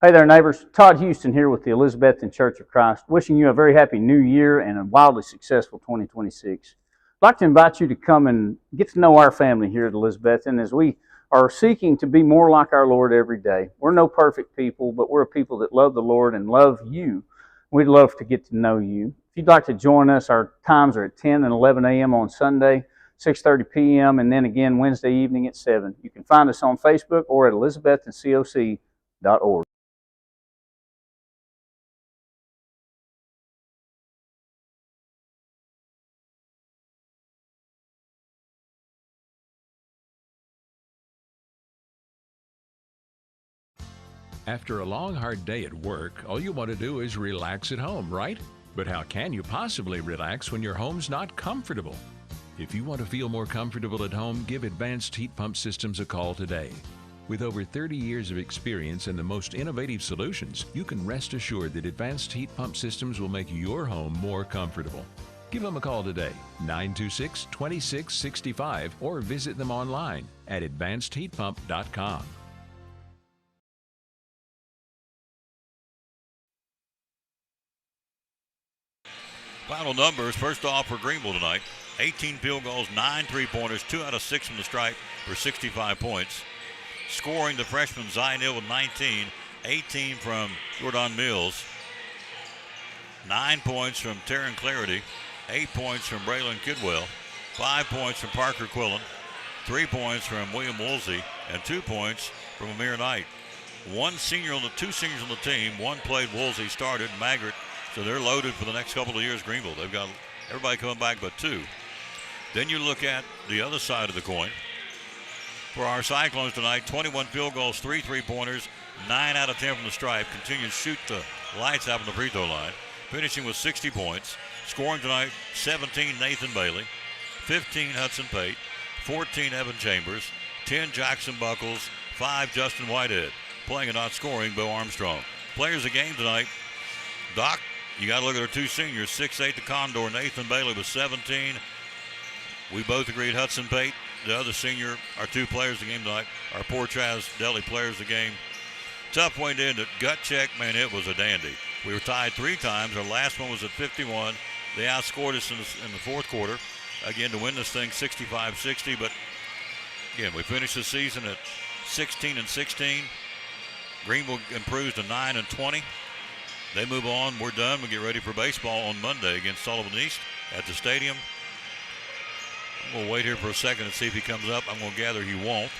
Hey there, neighbors. Todd Houston here with the Elizabethton Church of Christ, wishing you a very happy new year and a wildly successful 2026. I'd like to invite you to come and get to know our family here at Elizabethton as we are seeking to be more like our Lord every day. We're no perfect people, but we're a people that love the Lord and love you. We'd love to get to know you. If you'd like to join us, our times are at 10 and 11 a.m. on Sunday, 6:30 p.m., and then again Wednesday evening at 7. You can find us on Facebook or at elizabettoncoc.org. After a long, hard day at work, all you want to do is relax at home, right? But how can you possibly relax when your home's not comfortable? If you want to feel more comfortable at home, give Advanced Heat Pump Systems a call today. With over 30 years of experience and the most innovative solutions, you can rest assured that Advanced Heat Pump Systems will make your home more comfortable. Give them a call today, 926-2665, or visit them online at advancedheatpump.com. Final numbers, first off for Greeneville tonight. 18 field goals, 9 3-pointers, 2 out of 6 from the stripe for 65 points. Scoring, the freshman Zainil with 19, 18 from Jordan Mills. 9 points from Taryn Clarity, 8 points from Braylon Kidwell, 5 points from Parker Quillen, 3 points from William Woolsey, and 2 points from Amir Knight. Two seniors on the team. One played, Woolsey started, Maggart. So they're loaded for the next couple of years, Greeneville. They've got everybody coming back but 2. Then you look at the other side of the coin. For our Cyclones tonight, 21 field goals, 3 3-pointers, 9 out of 10 from the stripe. Continue to shoot the lights out on the free throw line. Finishing with 60 points. Scoring tonight, 17 Nathan Bailey, 15 Hudson Pate, 14 Evan Chambers, 10 Jackson Buckles, 5 Justin Whitehead. Playing and not scoring, Bo Armstrong. Players of the game tonight, Doc, you got to look at our 2 seniors, 6'8", the Condor, Nathan Bailey with 17. We both agreed Hudson Pate, the other senior, our 2 players of the game tonight, our poor Chaz Deli players of the game. Tough way to end it. Gut check, man, it was a dandy. We were tied 3 times. Our last one was at 51. They outscored us in the fourth quarter, again, to win this thing 65-60. But, again, we finished the season at 16-16. Greeneville improves to 9-20. They move on. We're done. We get ready for baseball on Monday against Sullivan East at the stadium. We'll wait here for a second and see if he comes up. I'm going to gather he won't.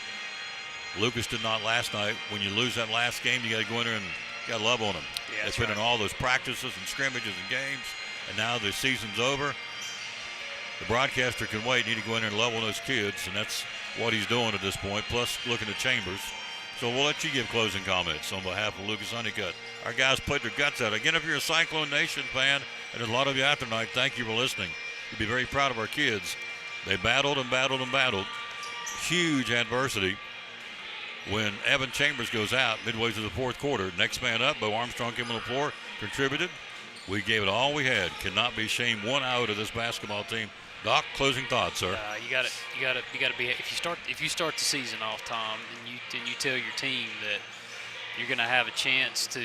Lucas did not last night. When you lose that last game, you got to go in there and you got to love on him. Yeah, they put in all those practices and scrimmages and games, and now the season's over. The broadcaster can wait. You need to go in there and love on those kids, and that's what he's doing at this point, plus looking at Chambers. So we'll let you give closing comments on behalf of Lucas Honeycutt. Our guys played their guts out. Again, if you're a Cyclone Nation fan, and there's a lot of you out there tonight, thank you for listening. You'll be very proud of our kids. They battled and battled and battled. Huge adversity. When Evan Chambers goes out midway through the fourth quarter, next man up, Bo Armstrong came on the floor, contributed. We gave it all we had. Cannot be shamed 1 iota of this basketball team. Doc, closing thoughts, sir. You got to be. If you start the season off, Tom, and you tell your team that you're going to have a chance to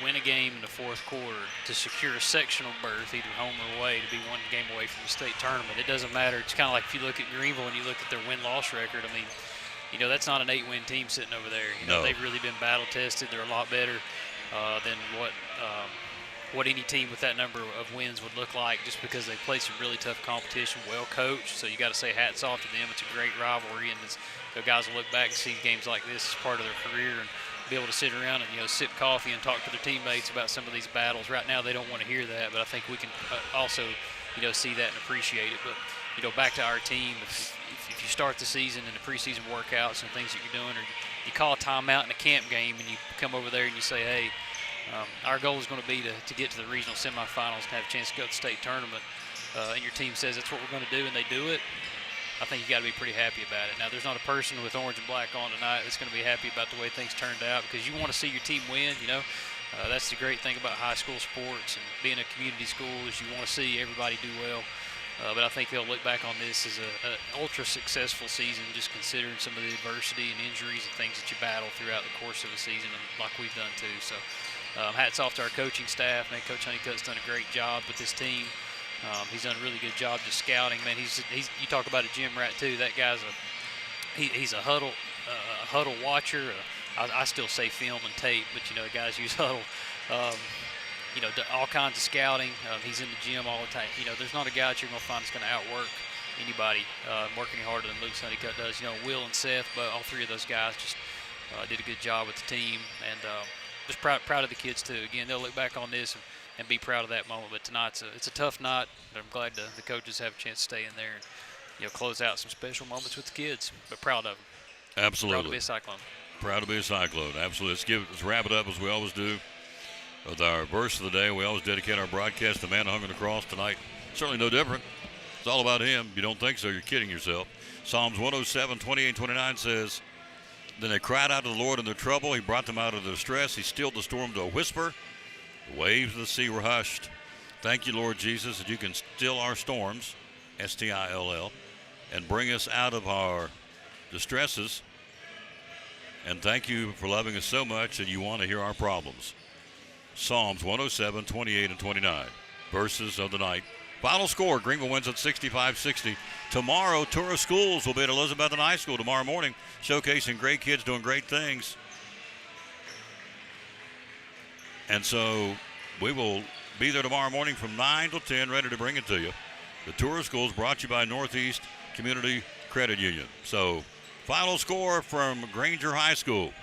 win a game in the fourth quarter to secure a sectional berth, either home or away, to be 1 game away from the state tournament. It doesn't matter. It's kind of like if you look at Greeneville and you look at their win-loss record. I mean, that's not an 8-win team sitting over there. No. They've really been battle-tested. They're a lot better than what any team with that number of wins would look like, just because they play some really tough competition, well coached. So you got to say hats off to them. It's a great rivalry, and guys will look back and see games like this as part of their career and be able to sit around and sip coffee and talk to their teammates about some of these battles. Right now they don't want to hear that, but I think we can also see that and appreciate it. But back to our team, if you start the season and the preseason workouts and things that you're doing, or you call a timeout in a camp game and you come over there and you say, hey, our goal is going to be to get to the regional semifinals and have a chance to go to the state tournament, and your team says that's what we're going to do, and they do it, I think you got to be pretty happy about it. Now, there's not a person with orange and black on tonight that's going to be happy about the way things turned out, because you want to see your team win. That's the great thing about high school sports and being a community school is you want to see everybody do well. But I think they'll look back on this as an ultra successful season, just considering some of the adversity and injuries and things that you battle throughout the course of a season, and like we've done too. So hats off to our coaching staff. Man, Coach Honeycutt's done a great job with this team. He's done a really good job just scouting. Man, he's you talk about a gym rat too. That guy's he's a huddle watcher. I still say film and tape, but guys use huddle. All kinds of scouting. He's in the gym all the time. There's not a guy that you're going to find that's going to outwork anybody working any harder than Luke Honeycutt does. Will and Seth, but all three of those guys just did a good job with the team, and just proud of the kids too. Again, they'll look back on this and be proud of that moment. But tonight it's a tough night, but I'm glad the coaches have a chance to stay in there and close out some special moments with the kids. But proud of them. Absolutely. Proud to be a Cyclone. Proud to be a Cyclone. Absolutely. Let's wrap it up as we always do with our verse of the day. We always dedicate our broadcast to the man who hung on the cross. Tonight, certainly no different. It's all about him. If you don't think so, you're kidding yourself. Psalms 107, 28, 29 says, "Then they cried out to the Lord in their trouble. He brought them out of their distress. He stilled the storm to a whisper. The waves of the sea were hushed." Thank you, Lord Jesus, that you can still our storms, S-T-I-L-L, and bring us out of our distresses. And thank you for loving us so much that you want to hear our problems. Psalms 107, 28, and 29. Verses of the night. Final score, Greeneville wins at 65-60. Tomorrow, Tour of Schools will be at Elizabethton High School tomorrow morning, showcasing great kids doing great things. And so we will be there tomorrow morning from 9 till 10, ready to bring it to you. The Tour of Schools brought to you by Northeast Community Credit Union. So final score from Granger High School.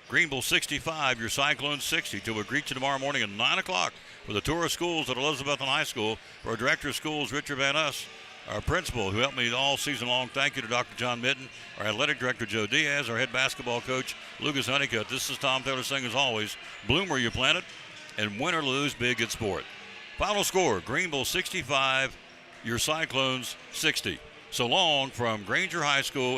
Greeneville 65, your Cyclones 60. Till we greet you tomorrow morning at 9 o'clock for the Tour of Schools at Elizabethton High School. For our Director of Schools, Richard Van Us, our principal, who helped me all season long, thank you to Dr. John Mitten, our Athletic Director, Joe Diaz, our head basketball coach, Lucas Honeycutt. This is Tom Taylor saying, as always, bloom where you plant it, and win or lose, be a good sport. Final score, Greeneville 65, your Cyclones 60. So long from Granger High School.